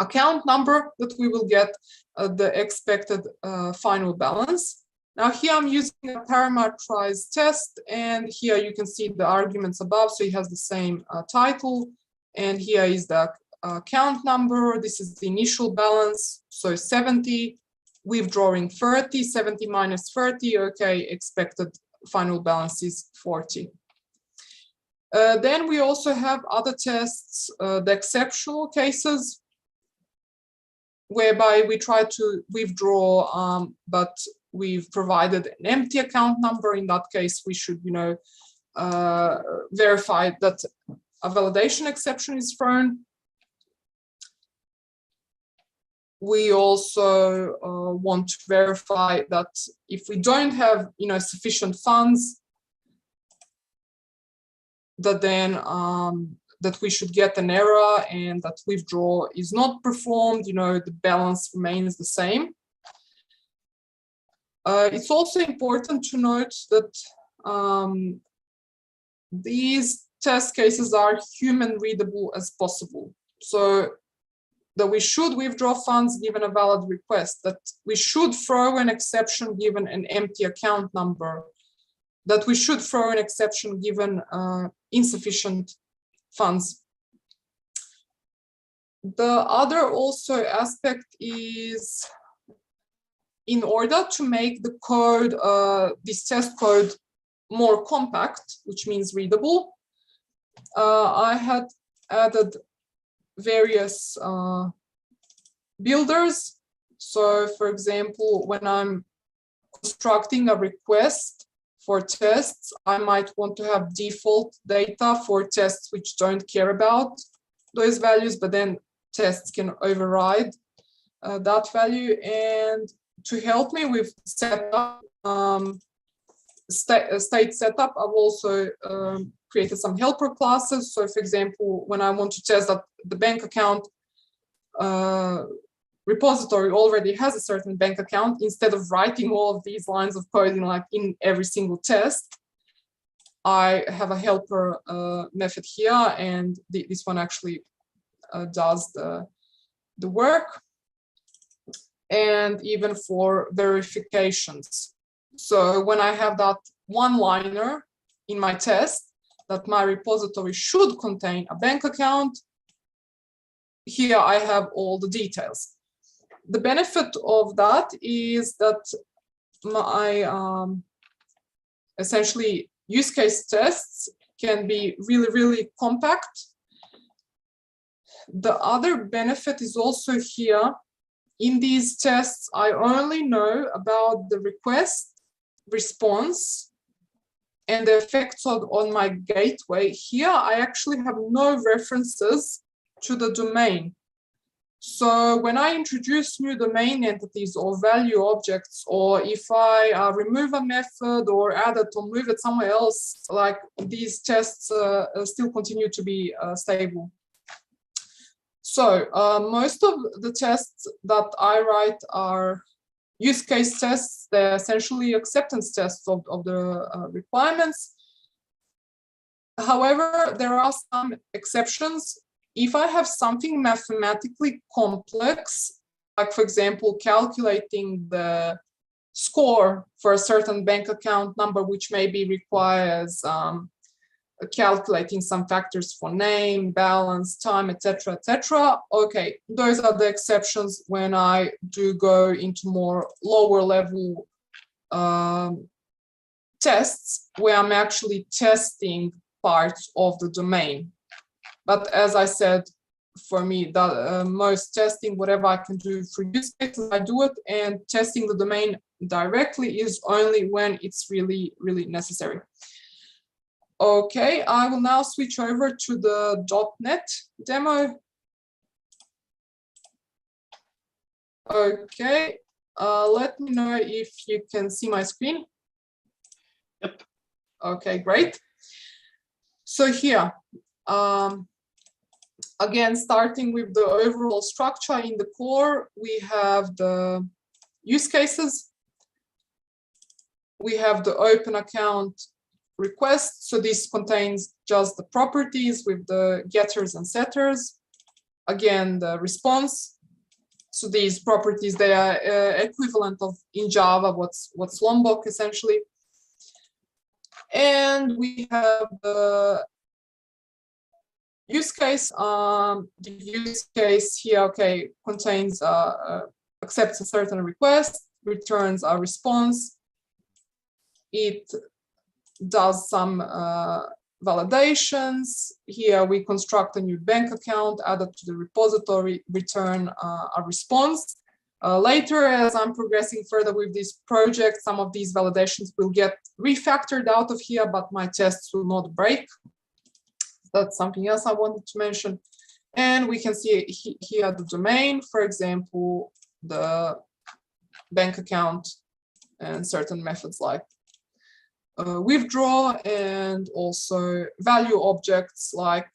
account number, that we will get the expected final balance. Now here I'm using a parameterized test, and here you can see the arguments above. So it has the same title, and here is the account number. This is the initial balance, so 70, withdrawing 30, 70 minus 30, okay, expected final balance is 40. Then we also have other tests, the exceptional cases, whereby we try to withdraw, but we've provided an empty account number. In that case, we should, verify that a validation exception is thrown. We also want to verify that if we don't have, sufficient funds, that then that we should get an error and that withdrawal is not performed, the balance remains the same. It's also important to note that these test cases are human readable as possible. So that we should withdraw funds given a valid request, that we should throw an exception given an empty account number, that we should throw an exception given insufficient funds. The other also aspect is, in order to make the code, this test code more compact, which means readable, I had added various builders. So for example, when I'm constructing a request for tests, I might want to have default data for tests which don't care about those values, but then tests can override that value. And to help me with setup, state setup, I've also created some helper classes. So for example, when I want to test that the bank account repository already has a certain bank account, instead of writing all of these lines of coding like in every single test, I have a helper method here, and this one actually does the work. And even for verifications. So when I have that one-liner in my test, that my repository should contain a bank account, here I have all the details. The benefit of that is that my essentially use case tests can be really, really compact. The other benefit is also here. In these tests, I only know about the request, response, and the effects on my gateway. Here, I actually have no references to the domain. So when I introduce new domain entities or value objects, or if I remove a method or add it or move it somewhere else, like these tests still continue to be stable. So most of the tests that I write are use case tests. They're essentially acceptance tests of the requirements. However, there are some exceptions. If I have something mathematically complex, like for example, calculating the score for a certain bank account number, which maybe requires calculating some factors for name, balance, time, etc., etc. Okay, those are the exceptions when I do go into more lower level tests, where I'm actually testing parts of the domain. But as I said, for me, the most testing, whatever I can do for use cases, I do it, and testing the domain directly is only when it's really, really necessary. Okay, I will now switch over to the .NET demo. Okay, let me know if you can see my screen. Yep. Okay, great. So here, again, starting with the overall structure in the core, we have the use cases. We have the open account request. So this contains just the properties with the getters and setters. Again, the response. So these properties, they are equivalent of in Java, what's Lombok essentially. And we have the use case. The use case here, okay, contains accepts a certain request, returns a response. It does some validations. Here we construct a new bank account, add it to the repository, return a response. Later, as I'm progressing further with this project, some of these validations will get refactored out of here, but my tests will not break. That's something else I wanted to mention. And we can see here the domain, for example, the bank account and certain methods like withdraw, and also value objects like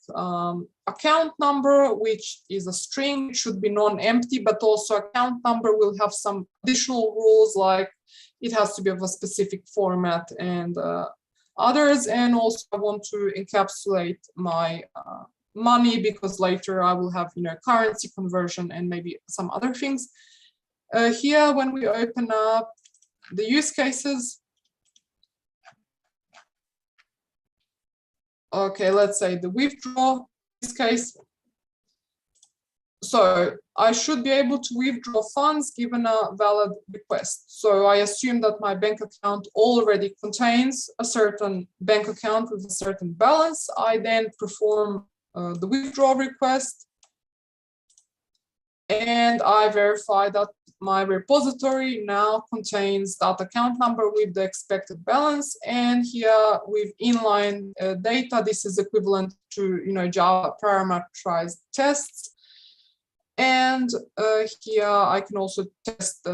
account number, which is a string, it should be non-empty, but also account number will have some additional rules, like it has to be of a specific format and others. And also I want to encapsulate my money, because later I will have, currency conversion and maybe some other things. Here, when we open up the use cases, okay, let's say the withdraw use case. So I should be able to withdraw funds given a valid request. So I assume that my bank account already contains a certain bank account with a certain balance. I then perform the withdrawal request, and I verify that my repository now contains that account number with the expected balance. And here with inline data, this is equivalent to Java parameterized tests. And here I can also test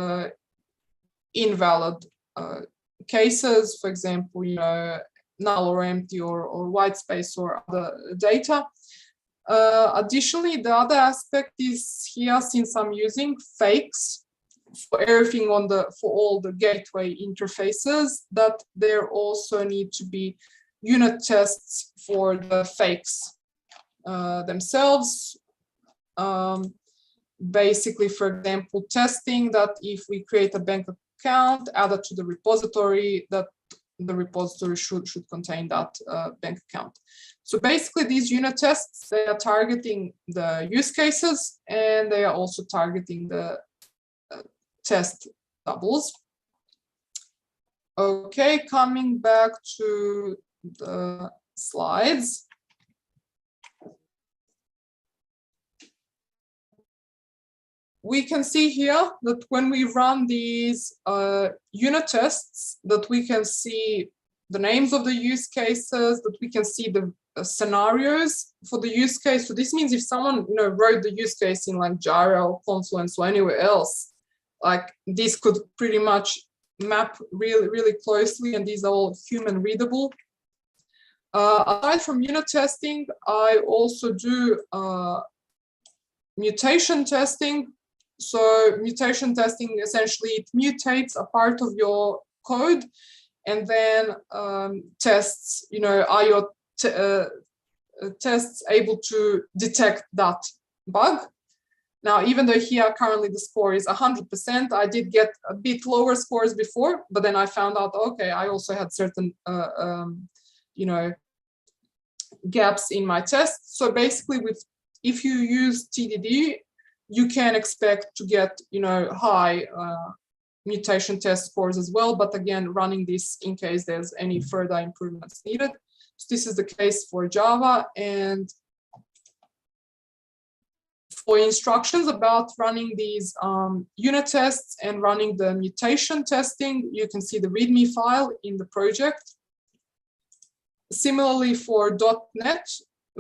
invalid cases, for example, null or empty or white space or other data. Additionally, the other aspect is here, since I'm using fakes for everything for all the gateway interfaces, that there also need to be unit tests for the fakes themselves. Basically, for example, testing that if we create a bank account added to the repository, that the repository should contain that bank account. So basically, these unit tests, they are targeting the use cases, and they are also targeting the test doubles. Okay, coming back to the slides. We can see here that when we run these unit tests, that we can see the names of the use cases, that we can see the scenarios for the use case. So this means if someone wrote the use case in like Jira or Confluence or anywhere else, like this could pretty much map really closely, and these are all human readable. Aside from unit testing, I also do mutation testing. So mutation testing, essentially, it mutates a part of your code and then tests, are your tests able to detect that bug? Now, even though here currently the score is 100%, I did get a bit lower scores before, but then I found out, okay, I also had certain, gaps in my test. So basically, if you use TDD, you can expect to get, high mutation test scores as well. But again, running this in case there's any further improvements needed. So this is the case for Java. And for instructions about running these unit tests and running the mutation testing, you can see the README file in the project. Similarly, for .NET,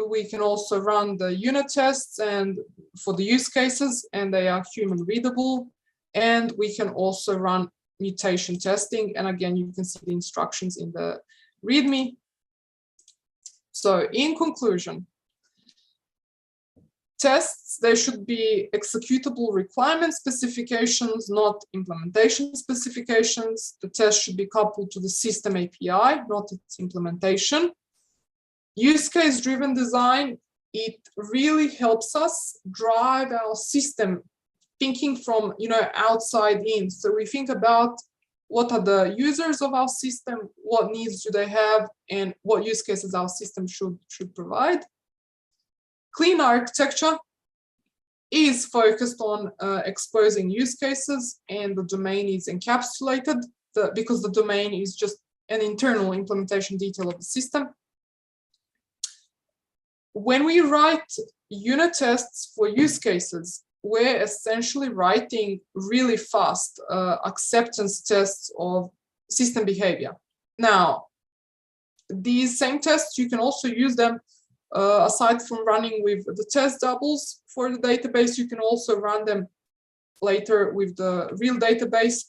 we can also run the unit tests and for the use cases, and they are human readable. And we can also run mutation testing. And again, you can see the instructions in the README. So in conclusion, tests, they should be executable requirement specifications, not implementation specifications. The test should be coupled to the system API, not its implementation. Use case driven design, it really helps us drive our system thinking from outside in. So we think about what are the users of our system, what needs do they have, and what use cases our system should provide. Clean architecture is focused on exposing use cases, and the domain is encapsulated because the domain is just an internal implementation detail of the system. When we write unit tests for use cases, we're essentially writing really fast acceptance tests of system behavior. Now, these same tests, you can also use them aside from running with the test doubles for the database. You can also run them later with the real database.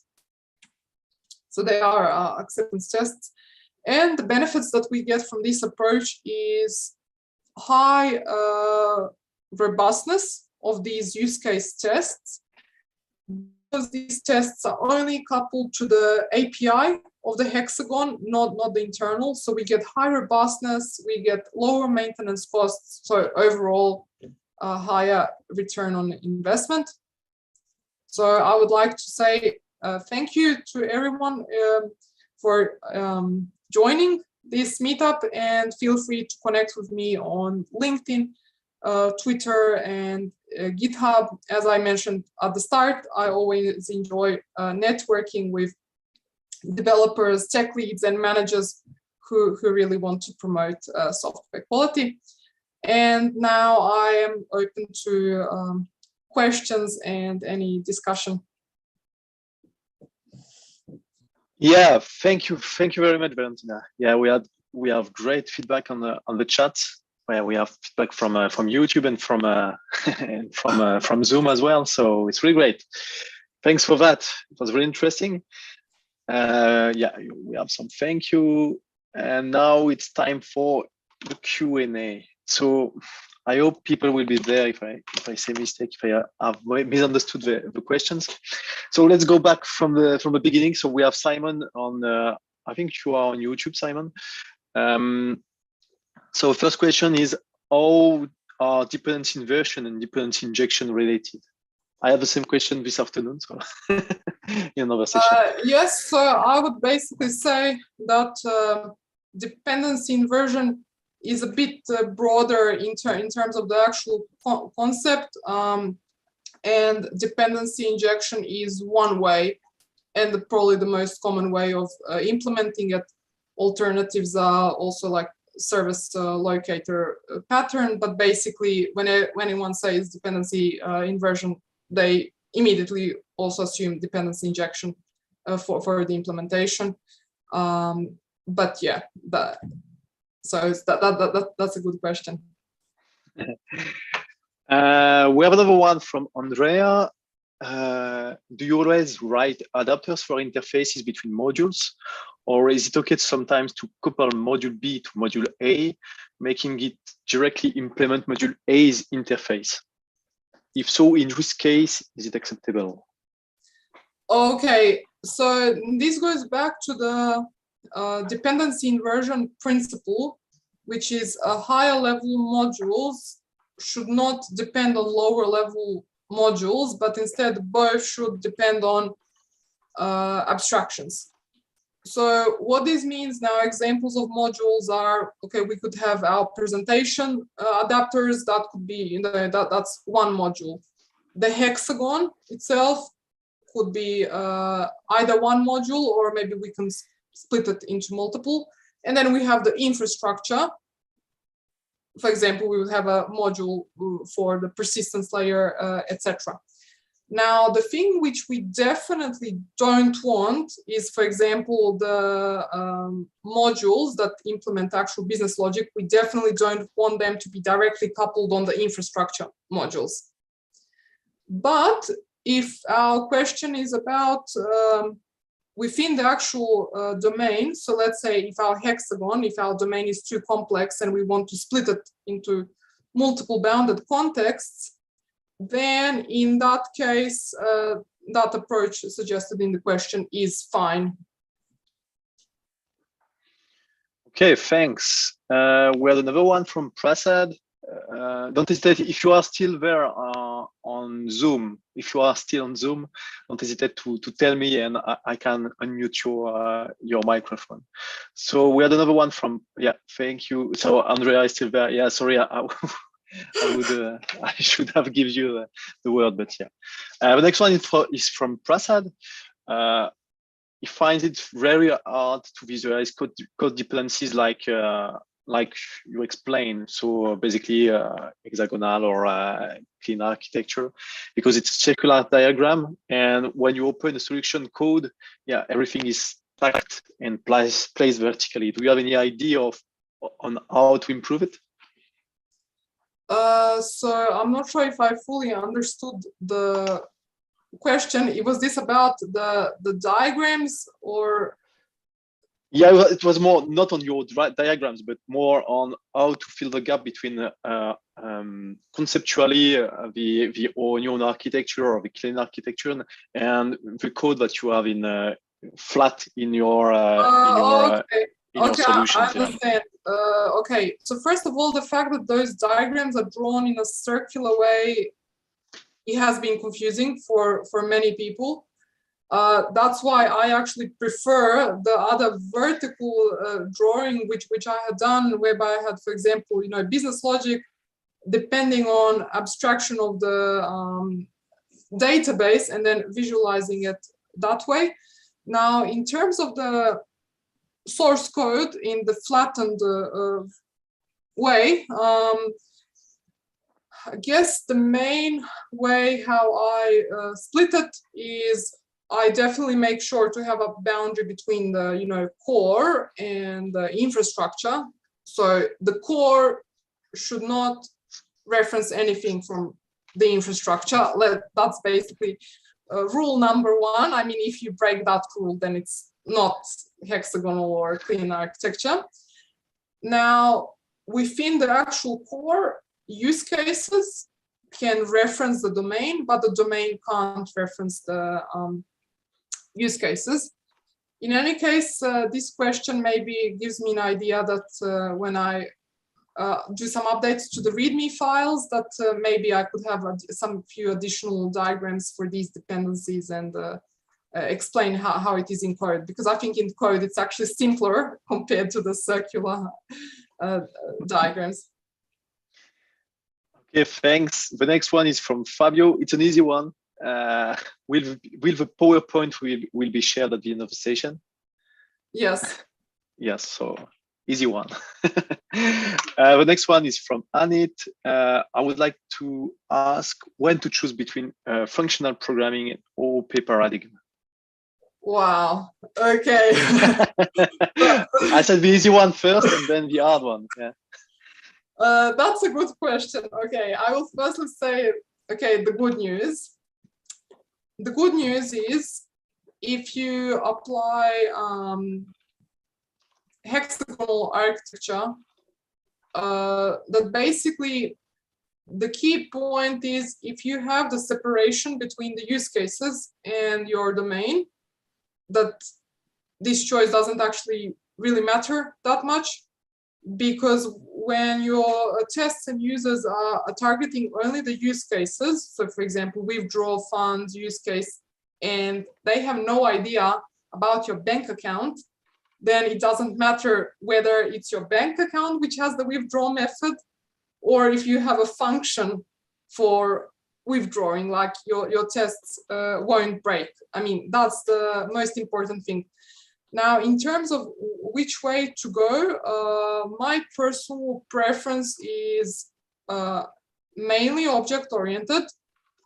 So they are acceptance tests. And the benefits that we get from this approach is high robustness of these use case tests, because these tests are only coupled to the API of the hexagon, not the internal. So we get high robustness, we get lower maintenance costs, so overall higher return on investment. So I would like to say thank you to everyone for joining this meetup, and feel free to connect with me on LinkedIn, Twitter, and GitHub. As I mentioned at the start, I always enjoy networking with developers, tech leads, and managers who really want to promote software quality. And now I am open to questions and any discussion. Yeah, thank you very much, Valentina. Yeah, we have great feedback on the chat. Where we have feedback from YouTube and from Zoom as well. So it's really great. Thanks for that. It was really interesting. Yeah, we have some thank you, and now it's time for the Q&A. So I hope people will be there if I say mistake, if I have misunderstood the questions. So let's go back from the beginning. So we have Simon on, I think you are on YouTube, Simon. So first question is, how are dependency inversion and dependency injection related? I have the same question this afternoon, so in another session. Yes, so I would basically say that dependency inversion is a bit broader in terms of the actual concept, and dependency injection is one way, and probably the most common way of implementing it. Alternatives are also like service locator pattern, but basically when anyone says dependency inversion, they immediately also assume dependency injection for the implementation. But yeah, so that's a good question. We have another one from Andrea. Do you always write adapters for interfaces between modules, or is it okay sometimes to couple module B to module A, making it directly implement module A's interface? If so, in which case is it acceptable? Okay, so this goes back to the dependency inversion principle, which is a higher level modules should not depend on lower level modules, but instead both should depend on abstractions. So what this means now, examples of modules are, okay, we could have our presentation adapters, that could be, that's one module. The hexagon itself could be either one module, or maybe we can split it into multiple. And then we have the infrastructure. For example, we would have a module for the persistence layer, etc. Now, the thing which we definitely don't want is, for example, the modules that implement actual business logic. We definitely don't want them to be directly coupled on the infrastructure modules. But if our question is about within the actual domain, so let's say if our hexagon, if our domain is too complex and we want to split it into multiple bounded contexts, then in that case, that approach suggested in the question is fine. Okay, thanks. We have another one from Prasad. Don't hesitate, if you are still there on Zoom, if you are still on Zoom, don't hesitate to tell me, and I can unmute your microphone. So we had another one from, yeah, thank you. So Andrea is still there. Yeah, sorry, I should have given you the word, but yeah. The next one is from Prasad. He finds it very hard to visualize code dependencies like you explained. So basically hexagonal or clean architecture, because it's a circular diagram. And when you open the solution code, yeah, everything is stacked and placed vertically. Do you have any idea on how to improve it? So I'm not sure if I fully understood the question. Was this about the diagrams, or? Yeah, it was more not on your diagrams, but more on how to fill the gap between conceptually the onion architecture or the clean architecture and the code that you have in flat in your okay. in your solutions. I understand. Okay, so first of all, the fact that those diagrams are drawn in a circular way, it has been confusing for many people. That's why I actually prefer the other vertical drawing, which I had done, whereby I had, for example, business logic, depending on abstraction of the database, and then visualizing it that way. Now, in terms of the source code in the flattened way, I guess the main way how I split it is I definitely make sure to have a boundary between the core and the infrastructure. So the core should not reference anything from the infrastructure. That's basically rule number one. I mean, if you break that rule, then it's not hexagonal or clean architecture. Now, within the actual core, use cases can reference the domain, but the domain can't reference the use cases. In any case, this question maybe gives me an idea that when I do some updates to the README files, that maybe I could have some few additional diagrams for these dependencies and explain how it is in code, because I think in code it's actually simpler compared to the circular diagrams. Okay, thanks. The next one is from Fabio. It's an easy one. Will the PowerPoint will be shared at the end of the session? Yes. Yes, so easy one. The next one is from Anit. I would like to ask when to choose between functional programming and OOP paradigm. Wow. Okay. I said the easy one first and then the hard one. Yeah. That's a good question. Okay, I will firstly say, okay, the good news. The good news is if you apply hexagonal architecture, that basically the key point is if you have the separation between the use cases and your domain, that this choice doesn't actually really matter that much, because when your tests and users are targeting only the use cases, so for example, withdraw funds use case, and they have no idea about your bank account, then it doesn't matter whether it's your bank account which has the withdraw method, or if you have a function for withdrawing, like your tests won't break. I mean, that's the most important thing. Now, in terms of which way to go, my personal preference is mainly object-oriented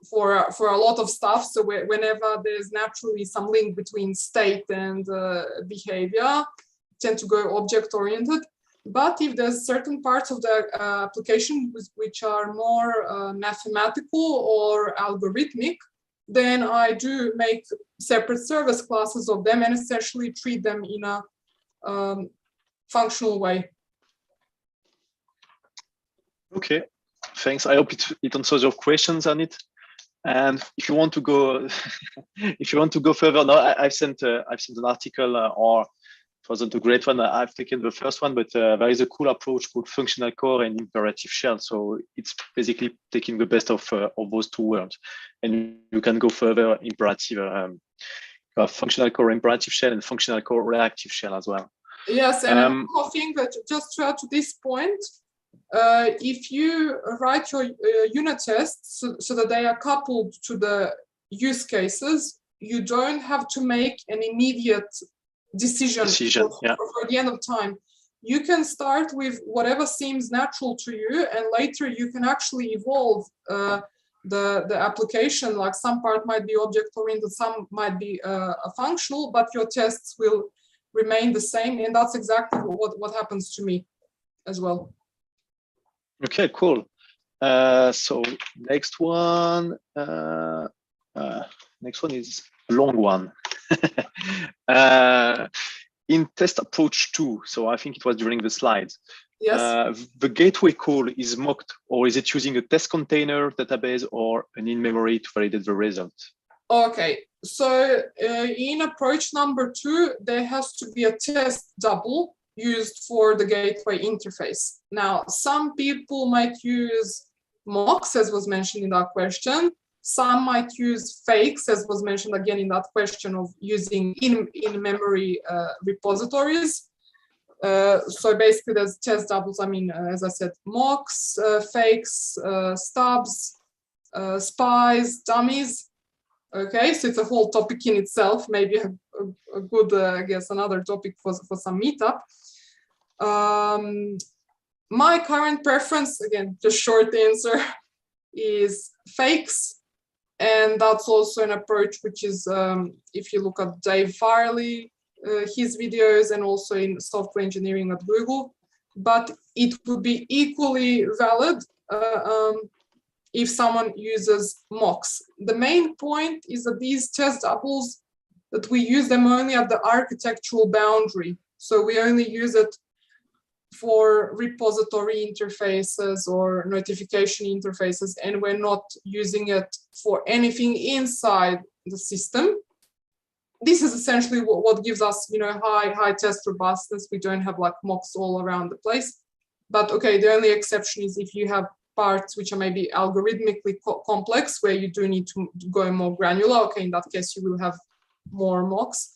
for a lot of stuff. So whenever there's naturally some link between state and behavior, I tend to go object-oriented. But if there's certain parts of the application which are more mathematical or algorithmic, then I do make separate service classes of them and essentially treat them in a functional way. Okay, thanks. I hope it answers your questions, Anit. And if you want to go, further, no, I've sent an article, or it wasn't a great one. I've taken the first one, but there is a cool approach called functional core and imperative shell. So it's basically taking the best of those two worlds, and you can go further. Imperative, functional core imperative shell, and functional core reactive shell as well. Yes, and I think that just to add to this point, if you write your unit tests so that they are coupled to the use cases, you don't have to make an immediate decision for the end of time. You can start with whatever seems natural to you, and later you can actually evolve the application. Like some part might be object-oriented, some might be a functional, but your tests will remain the same, and that's exactly what happens to me as well. Okay, cool. So next one is a long one. In test approach 2, so I think it was during the slides. Yes. The gateway call is mocked, or is it using a test container database or an in-memory to validate the result? Okay, so in approach number 2, there has to be a test double used for the gateway interface. Now, some people might use mocks, as was mentioned in that question. Some might use fakes, as was mentioned again in that question of using in-memory repositories. So basically, there's test doubles. I mean, as I said, mocks, fakes, stubs, spies, dummies. Okay, so it's a whole topic in itself, maybe a good, I guess, another topic for some meetup. My current preference, again, just short answer, is fakes. And that's also an approach which is, if you look at Dave Farley, his videos, and also in software engineering at Google, but it would be equally valid if someone uses mocks. The main point is that these test doubles, that we use them only at the architectural boundary. So we only use it for repository interfaces or notification interfaces, and we're not using it for anything inside the system. This is essentially what gives us, high test robustness. We don't have like mocks all around the place. But okay, the only exception is if you have parts which are maybe algorithmically complex, where you do need to go more granular. Okay, in that case, you will have more mocks.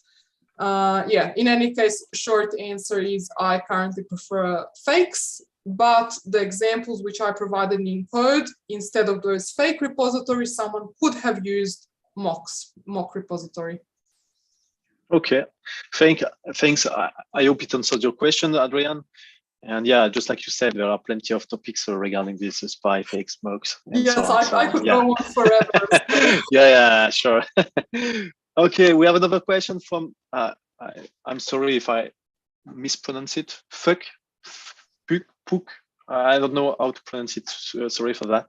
Yeah, in any case, short answer is I currently prefer fakes, but the examples which I provided in code, instead of those fake repositories, someone could have used mock repository. Okay, thanks. I hope it answered your question, Adrian. And yeah, just like you said, there are plenty of topics regarding this spy, fakes, mocks. Yes, so I could go on forever. Yeah, sure. Okay, we have another question from, I'm sorry if I mispronounce it, Puk. I don't know how to pronounce it, sorry for that.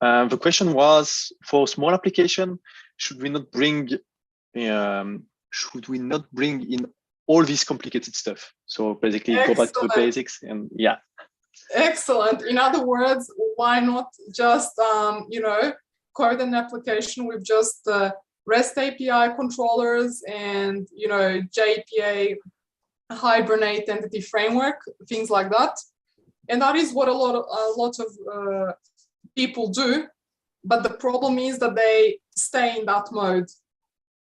The question was, for small application, should we not bring in all this complicated stuff? So basically go back to the basics and yeah. Excellent. In other words, why not just, code an application with just REST API controllers and, JPA, Hibernate entity framework, things like that. And that is what a lot of people do. But the problem is that they stay in that mode.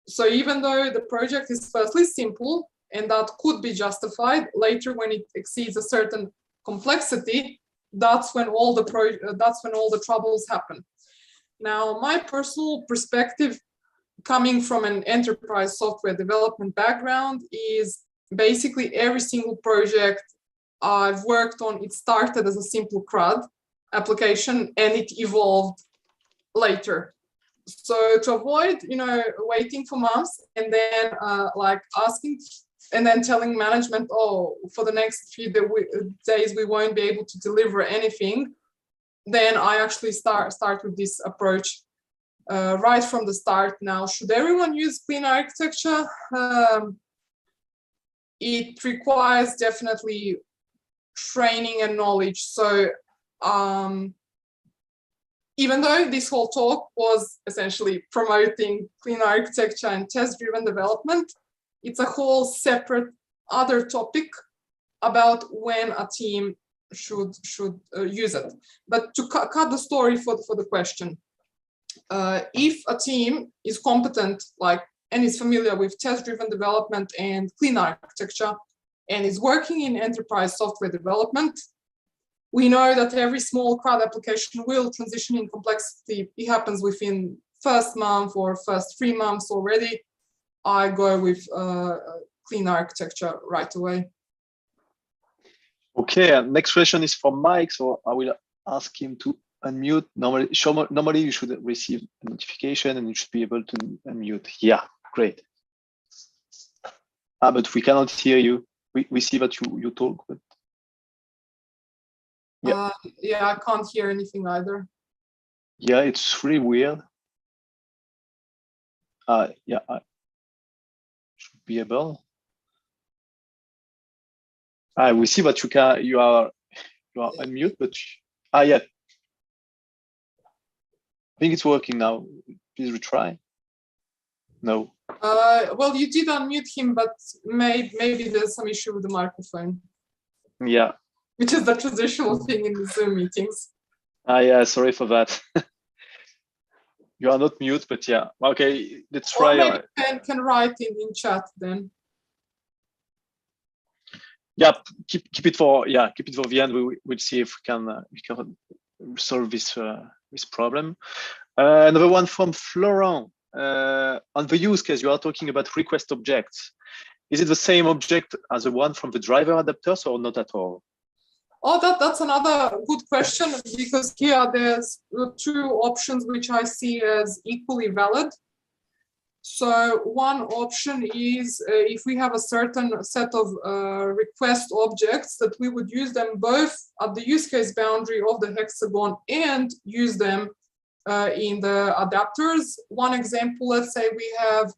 So even though the project is firstly simple, and that could be justified, later when it exceeds a certain complexity, that's when all the troubles happen. Now, my personal perspective, coming from an enterprise software development background, is basically every single project I've worked on, it started as a simple CRUD application and it evolved later. So to avoid, waiting for months and then asking and then telling management, oh, for the next few days, we won't be able to deliver anything, then I actually start with this approach right from the start. Now, should everyone use clean architecture? It requires definitely training and knowledge. So even though this whole talk was essentially promoting clean architecture and test-driven development, it's a whole separate other topic about when a team should use it. But to cut the story for the question, if a team is competent, and is familiar with test-driven development and clean architecture, and is working in enterprise software development, we know that every small CRUD application will transition in complexity. It happens within first month or first 3 months already. I go with clean architecture right away. Okay, next question is from Mike, so I will ask him to unmute. Normally you should receive a notification and you should be able to unmute. Yeah, great. But we cannot hear you. We see that you talk, but yeah. Yeah, I can't hear anything either. Yeah, it's really weird. Yeah, I should be able. We see that you are unmute, but yeah. I think it's working now. Please retry. No. Well, you did unmute him, but maybe there's some issue with the microphone. Yeah. Which is the traditional thing in the Zoom meetings. Yeah, sorry for that. You are not mute, but yeah. Okay, let's try. Or maybe can write in chat then. Yeah, keep it for the end. We'll see if we can solve this problem. Another one from Florent. On the use case, you are talking about request objects. Is it the same object as the one from the driver adapters or not at all? Oh, that's another good question, because here there's two options which I see as equally valid. So one option is if we have a certain set of request objects, that we would use them both at the use case boundary of the hexagon and use them in the adapters. One example, let's say we have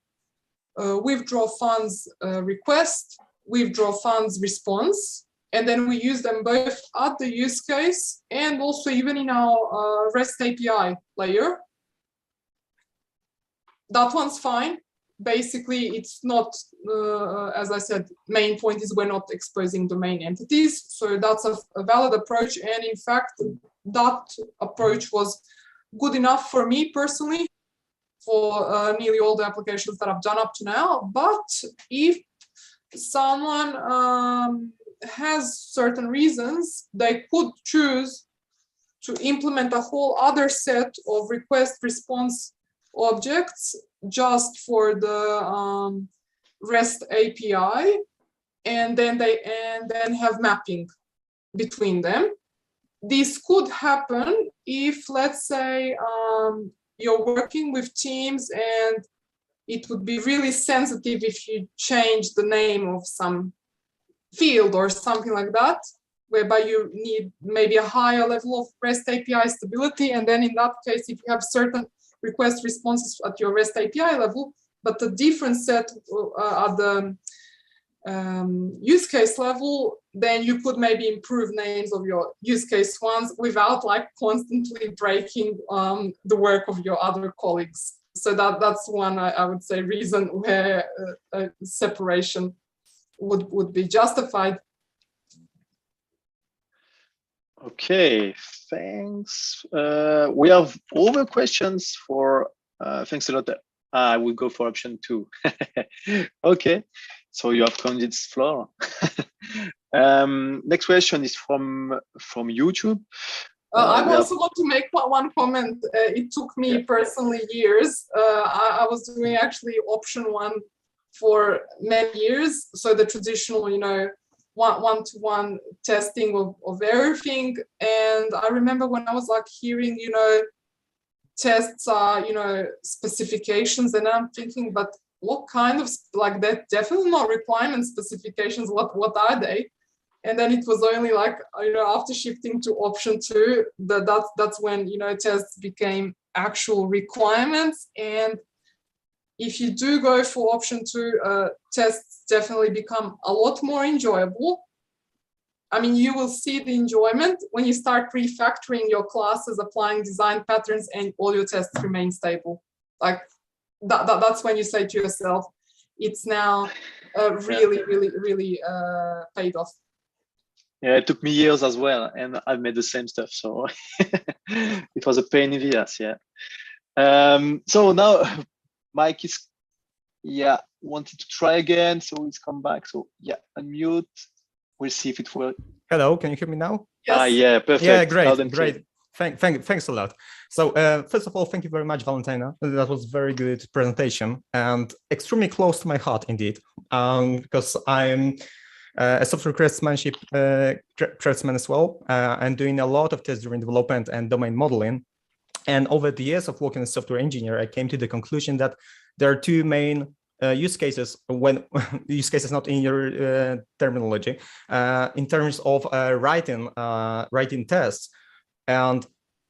withdraw funds request, withdraw funds response, and then we use them both at the use case and also even in our REST API layer. That one's fine. Basically, it's not, as I said, main point is we're not exposing domain entities. So that's a valid approach. And in fact, that approach was good enough for me personally for nearly all the applications that I've done up to now. But if someone has certain reasons, they could choose to implement a whole other set of request response objects just for the REST API, and then have mapping between them. This could happen if, let's say, you're working with teams and it would be really sensitive if you change the name of some field or something like that, whereby you need maybe a higher level of REST API stability. And then in that case, if you have certain request responses at your REST API level, but a different set at the use case level, then you could maybe improve names of your use case ones without like constantly breaking the work of your other colleagues. So that's one, I would say, reason where separation would be justified. Okay, thanks. We have all the questions for, thanks a lot. I will go for option 2. Okay, so you have convinced Flora. Next question is from YouTube. I also want to make one comment. It took me personally years. I was doing actually option 1 for many years. So the traditional, one-to-one testing of everything. And I remember when I was like hearing, tests are, specifications, and I'm thinking, but what kind of, like, that definitely not requirement specifications, what are they? And then it was only like, after shifting to option 2, that's when, tests became actual requirements. And if you do go for option 2, tests definitely become a lot more enjoyable. I mean, you will see the enjoyment when you start refactoring your classes, applying design patterns, and all your tests remain stable. Like that's when you say to yourself, it's now really, really, really paid off. Yeah, it took me years as well, and I've made the same stuff. So it was a pain in the ass, yeah. So now Mike is, wanted to try again, so he's come back. So unmute. We'll see if it works. Hello, can you hear me now? Yes. Yeah, perfect. Yeah, great. Thanks a lot. So first of all, thank you very much, Valentina. That was a very good presentation and extremely close to my heart indeed, because I'm a software craftsmanship craftsman as well, and doing a lot of test-driven development and domain modeling. And over the years of working as a software engineer, I came to the conclusion that there are two main use cases, when use cases not in your terminology, in terms of writing tests. And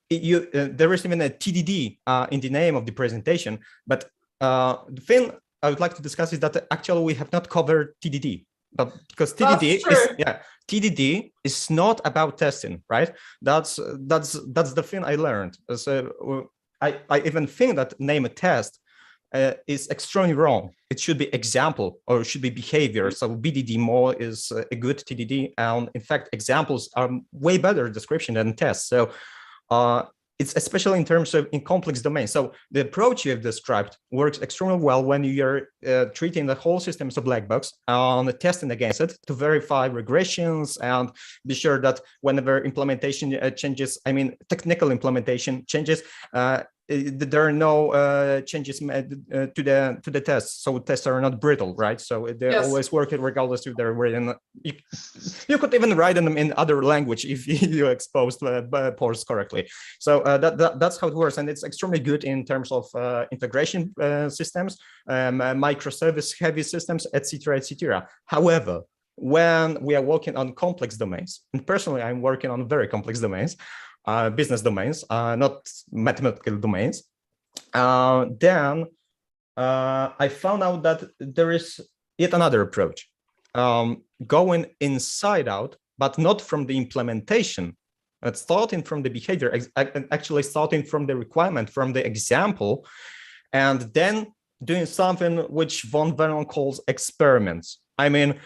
there is even a TDD in the name of the presentation. But the thing I would like to discuss is that actually we have not covered TDD. But because TDD is not about testing, right? That's the thing I learned. So I even think that name a test is extremely wrong. It should be example or it should be behavior. So BDD more is a good TDD. And in fact, examples are way better description than tests. So it's especially in terms of in complex domains. So the approach you have described works extremely well when you're treating the whole system as a black box and testing against it to verify regressions and be sure that whenever implementation changes, I mean, technical implementation changes, there are no changes made to the tests, so tests are not brittle, right? So they always work regardless if they're written. You could even write them in other language if you exposed ports correctly. So that's how it works, and it's extremely good in terms of integration systems, microservice heavy systems, etc., etc. However, when we are working on complex domains, and personally, I'm working on very complex domains. Business domains, not mathematical domains, then I found out that there is yet another approach, going inside out, but not from the implementation, but starting from the behavior, actually starting from the requirement, from the example, and then doing something which von Vernon calls experiments. I mean,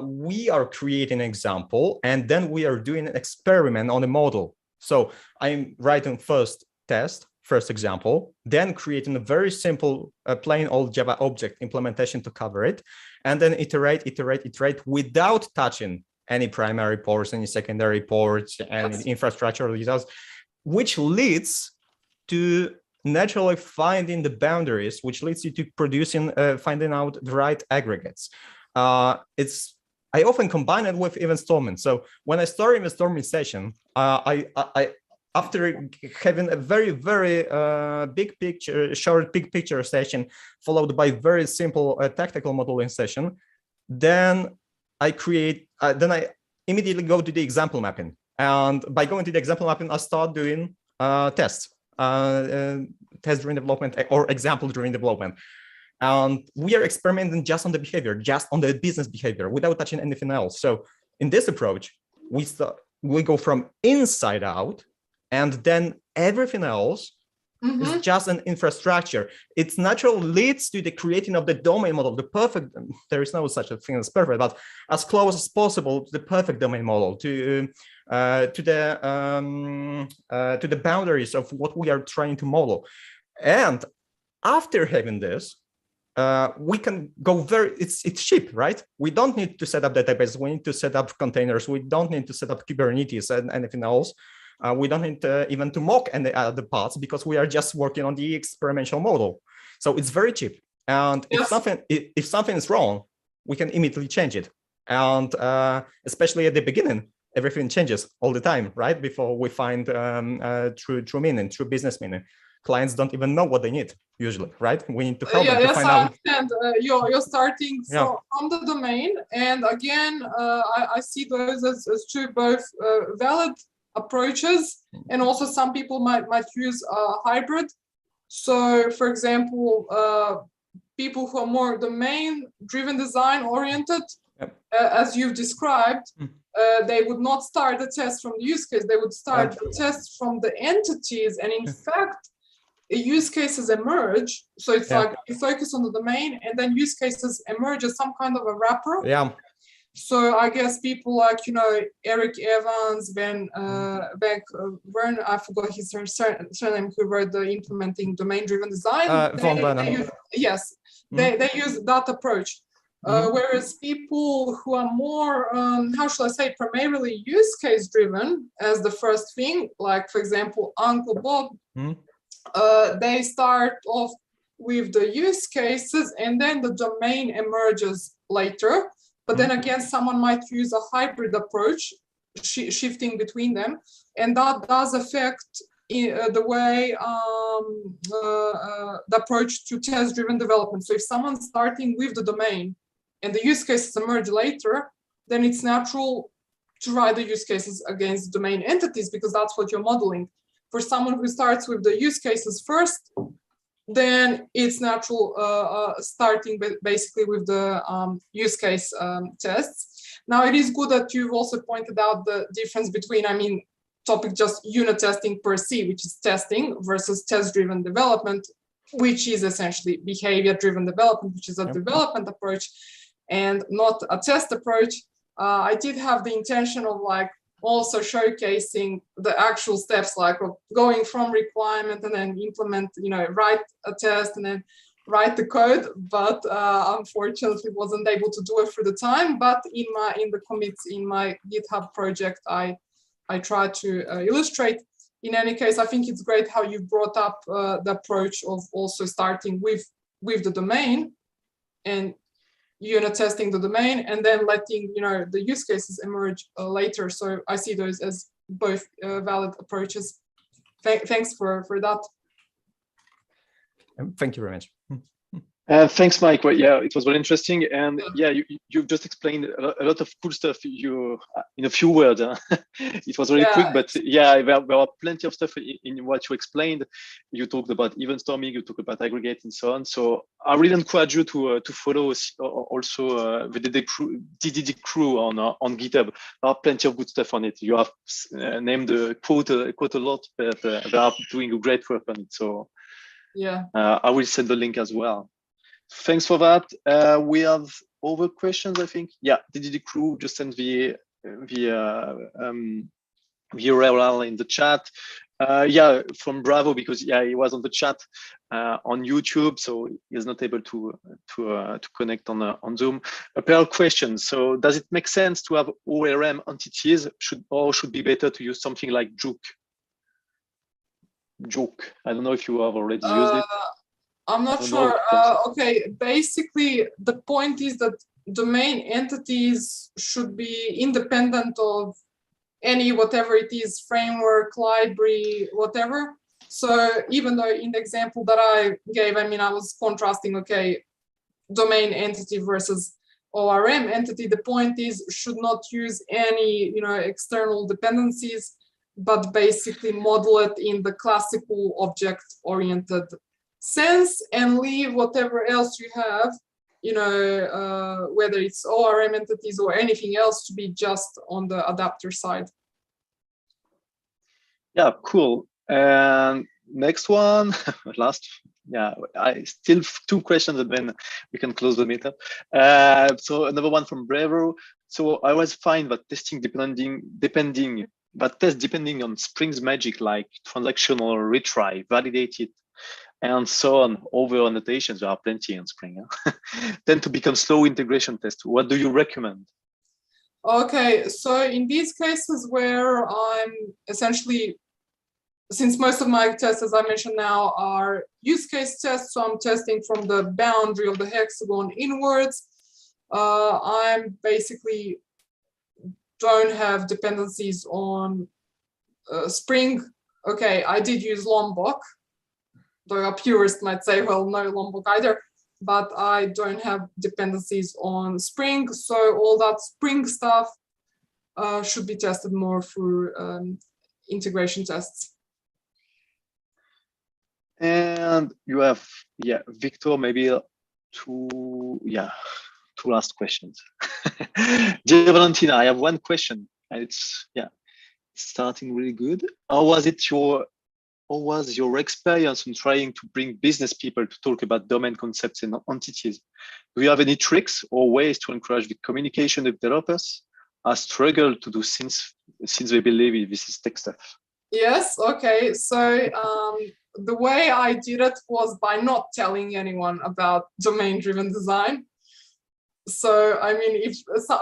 we are creating an example, and then we are doing an experiment on a model. So I'm writing first test, first example, then creating a very simple plain old Java object implementation to cover it, and then iterate without touching any primary ports, any secondary ports, any infrastructure details, which leads to naturally finding the boundaries, which leads you to producing, finding out the right aggregates. I often combine it with event storming. So when I start event storming session, I after having a very big picture, short big picture session, followed by very simple tactical modeling session, then I immediately go to the example mapping. And by going to the example mapping, I start doing tests, test-driven development or example-driven development. And we are experimenting just on the behavior, just on the business behavior without touching anything else. So in this approach, we go from inside out, and then everything else is just an infrastructure. It naturally leads to the creating of the domain model, the perfect, there is no such a thing as perfect, but as close as possible to the perfect domain model, to the boundaries of what we are trying to model. And after having this, we can go it's cheap, right? We don't need to set up databases. We need to set up containers. We don't need to set up Kubernetes and anything else. We don't need even to mock any other parts because we are just working on the experimental model. So it's very cheap. And if something is wrong, we can immediately change it. And especially at the beginning, everything changes all the time, right? Before we find true meaning, true business meaning. Clients don't even know what they need usually, right? We need to help them to find out. You're starting from the domain, and again, I see those as two both valid approaches, and also some people might use a hybrid. So, for example, people who are more domain-driven design oriented, as you've described, they would not start the test from the use case. They would start the test from the entities, and in fact, use cases emerge. So it's like you focus on the domain, and then use cases emerge as some kind of a wrapper. Yeah. So I guess people like, Eric Evans, Vern, I forgot his surname, who wrote the Implementing Domain-Driven Design. They use that approach. Whereas people who are more, how shall I say, primarily use case driven as the first thing, like, for example, Uncle Bob, they start off with the use cases and then the domain emerges later. But then again, someone might use a hybrid approach, shifting between them, and that does affect the way the approach to test-driven development. So if someone's starting with the domain and the use cases emerge later, then it's natural to write the use cases against domain entities because that's what you're modeling. For someone who starts with the use cases first, then it's natural starting basically with the use case tests. Now, it is good that you've also pointed out the difference between, topic just unit testing per se, which is testing, versus test-driven development, which is essentially behavior-driven development, which is a development approach and not a test approach. I did have the intention of like also showcasing the actual steps, like of going from requirement and then implement, write a test and then write the code, but unfortunately wasn't able to do it for the time. But in the commits in my GitHub project, I try to illustrate. In any case, I think it's great how you brought up the approach of also starting with the domain and unit testing the domain and then letting the use cases emerge later. So I see those as both valid approaches. Thanks for that. Thank you very much. Thanks, Mike. Well, yeah, it was very interesting, and yeah, you've just explained a lot of cool stuff. In a few words. It was very quick, but yeah, there are plenty of stuff in what you explained. You talked about event storming, you talked about aggregate, and so on. So I really encourage you to follow also the TDD crew on GitHub. There are plenty of good stuff on it. You have named the quote a lot, but they are doing great work on it. So yeah, I will send the link as well. Thanks for that. We have other questions, I think. Yeah, TDD crew just sent the URL in the chat. Yeah, from Bravo, because yeah, he was on the chat on YouTube, so he's not able to connect on Zoom. A pair of questions. So does it make sense to have ORM entities, should be better to use something like Juke? I don't know if you have already used it. I'm not sure. Okay, basically, the point is that domain entities should be independent of any whatever it is, framework, library, whatever. So even though in the example that I gave, I mean, I was contrasting, okay, domain entity versus ORM entity. The point is, should not use any, external dependencies, but basically model it in the classical object-oriented sense and leave whatever else you have, whether it's ORM entities or anything else, to be just on the adapter side. Yeah, cool. And next one, last, yeah, I still 2 questions and then we can close the meetup. So another one from Bravo. So I always find that testing depending on Spring's magic, like transactional retry, validated, and so on, over annotations, there are plenty in Spring, tend to become slow integration tests. What do you recommend? Okay, so in these cases where I'm essentially, since most of my tests, as I mentioned now, are use case tests, so I'm testing from the boundary of the hexagon inwards, I'm basically don't have dependencies on Spring. Okay, I did use Lombok, though a purist might say, well, no Lombok either, but I don't have dependencies on Spring. So all that Spring stuff should be tested more through integration tests. And you have, yeah, Victor, maybe two last questions. Dear Valentina, I have one question, and it's starting really good. How was your experience in trying to bring business people to talk about domain concepts and entities? Do you have any tricks or ways to encourage the communication with developers? I struggle to do since they believe this is tech stuff. Yes, okay. So the way I did it was by not telling anyone about domain-driven design. So, I mean,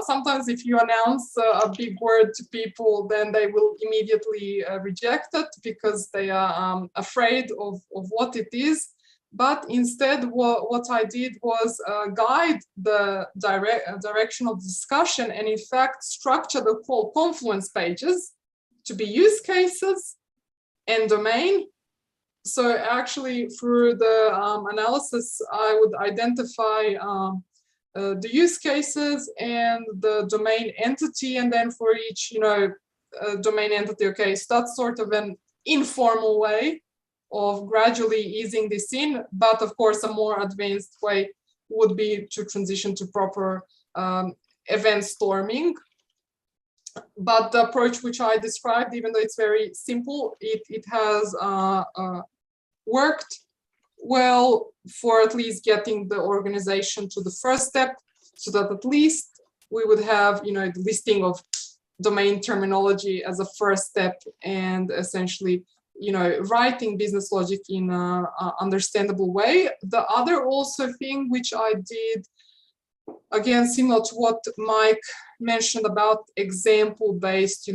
sometimes if you announce a big word to people, then they will immediately reject it because they are afraid of what it is. But instead, what I did was guide the direction of discussion and in fact structure the whole Confluence pages to be use cases and domain. So actually through the analysis, I would identify the use cases and the domain entity, and then for each, domain entity, okay, so that's sort of an informal way of gradually easing this in, but of course a more advanced way would be to transition to proper event storming. But the approach which I described, even though it's very simple, it has worked. well for at least getting the organization to the first step, so that at least we would have, the listing of domain terminology as a first step, and essentially, writing business logic in an understandable way. The other also thing which I did, again, similar to what Mike mentioned about example-based,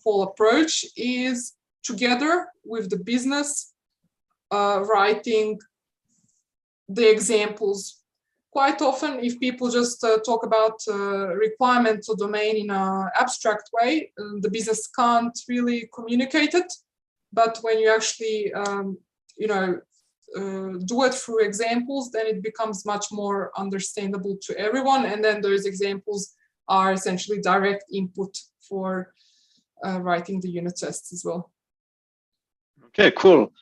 whole approach, is together with the business, writing the examples. Quite often, if people just talk about requirements or domain in an abstract way, the business can't really communicate it. But when you actually, do it through examples, then it becomes much more understandable to everyone. And then those examples are essentially direct input for writing the unit tests as well. Okay, cool.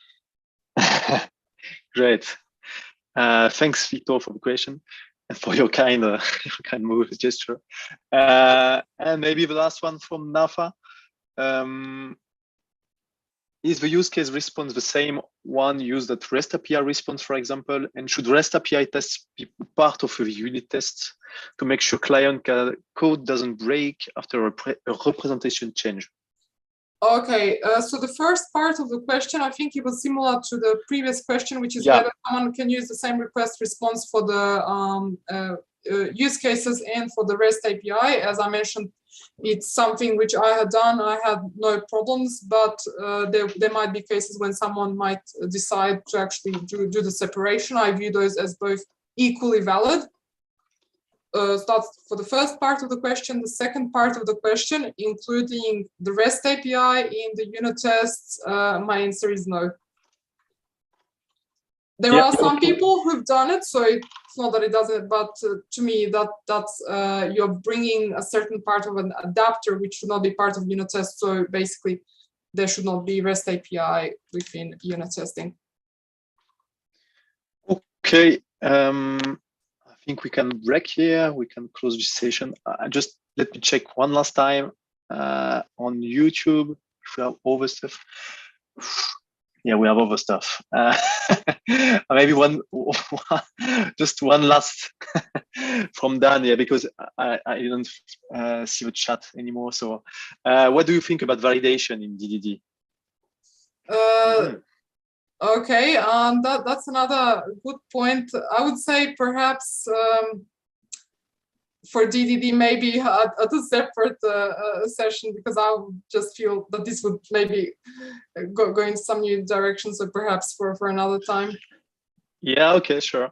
Great. Thanks, Victor, for the question and for your kind move gesture. And maybe the last one from Nafa. Is the use case response the same one used at REST API response, for example? And should REST API tests be part of a unit test to make sure client code doesn't break after a representation change? Okay, so the first part of the question, I think it was similar to the previous question, which is whether someone can use the same request response for the use cases and for the REST API. As I mentioned, it's something which I had done. I had no problems, but there might be cases when someone might decide to actually do the separation. I view those as both equally valid. So that's for the first part of the question. The second part of the question, including the REST API in the unit tests, my answer is no. There are some people who've done it, so it's not that it doesn't, but to me, that's you're bringing a certain part of an adapter which should not be part of unit tests. So basically, there should not be REST API within unit testing. Okay. I think we can break here. We can close this session. Just let me check one last time on YouTube if we have all the stuff. Yeah, we have other stuff. Maybe just one last from Dan, because I didn't see the chat anymore. So what do you think about validation in DDD? Okay, that's another good point. I would say perhaps for DDD maybe at a separate session, because I would just feel that this would maybe go in some new direction. So perhaps for another time. Yeah. Okay. Sure.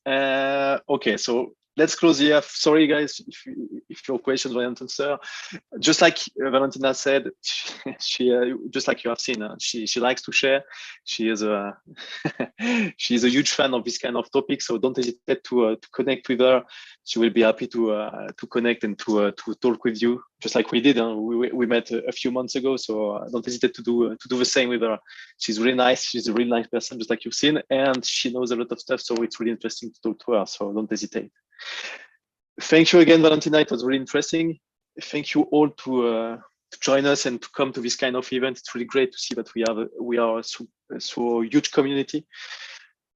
Okay. So let's close here. Sorry, guys, if your questions were not answered. Just like Valentina said, she just like you have seen, she likes to share. She is a she's a huge fan of this kind of topic. So don't hesitate to connect with her. She will be happy to connect and to talk with you, just like we did. We met a few months ago. So don't hesitate to do the same with her. She's really nice. She's a really nice person, just like you've seen, and she knows a lot of stuff. So it's really interesting to talk to her. So don't hesitate. Thank you again, Valentina. It was really interesting. Thank you all to join us and to come to this kind of event. It's really great to see that we are so huge community.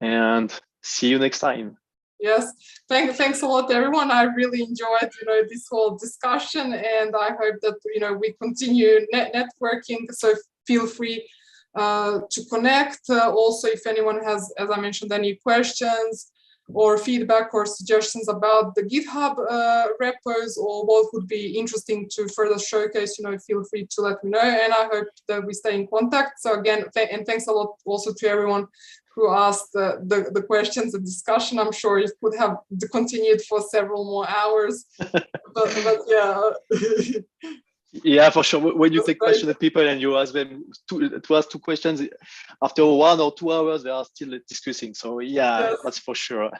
And see you next time. Yes, thanks a lot, everyone. I really enjoyed this whole discussion, and I hope that we continue networking. So feel free to connect. Also, if anyone has, as I mentioned, any questions or feedback or suggestions about the GitHub repos, or what would be interesting to further showcase, feel free to let me know. And I hope that we stay in contact. So again, and thanks a lot also to everyone who asked the questions and discussion. I'm sure it could have continued for several more hours, but yeah. Yeah, for sure. When you take questions of people and you ask them to ask two questions, after 1 or 2 hours, they are still discussing. So yeah, yes. That's for sure.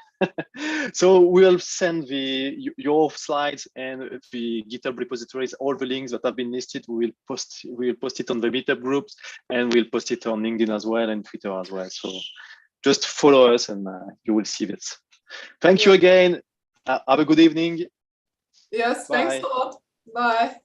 So we'll send your slides and the GitHub repositories, all the links that have been listed. We'll post it on the Meetup groups, and we'll post it on LinkedIn as well and Twitter as well. So just follow us, and you will see this. Thank you again. Have a good evening. Yes, Bye. Thanks a lot. Bye.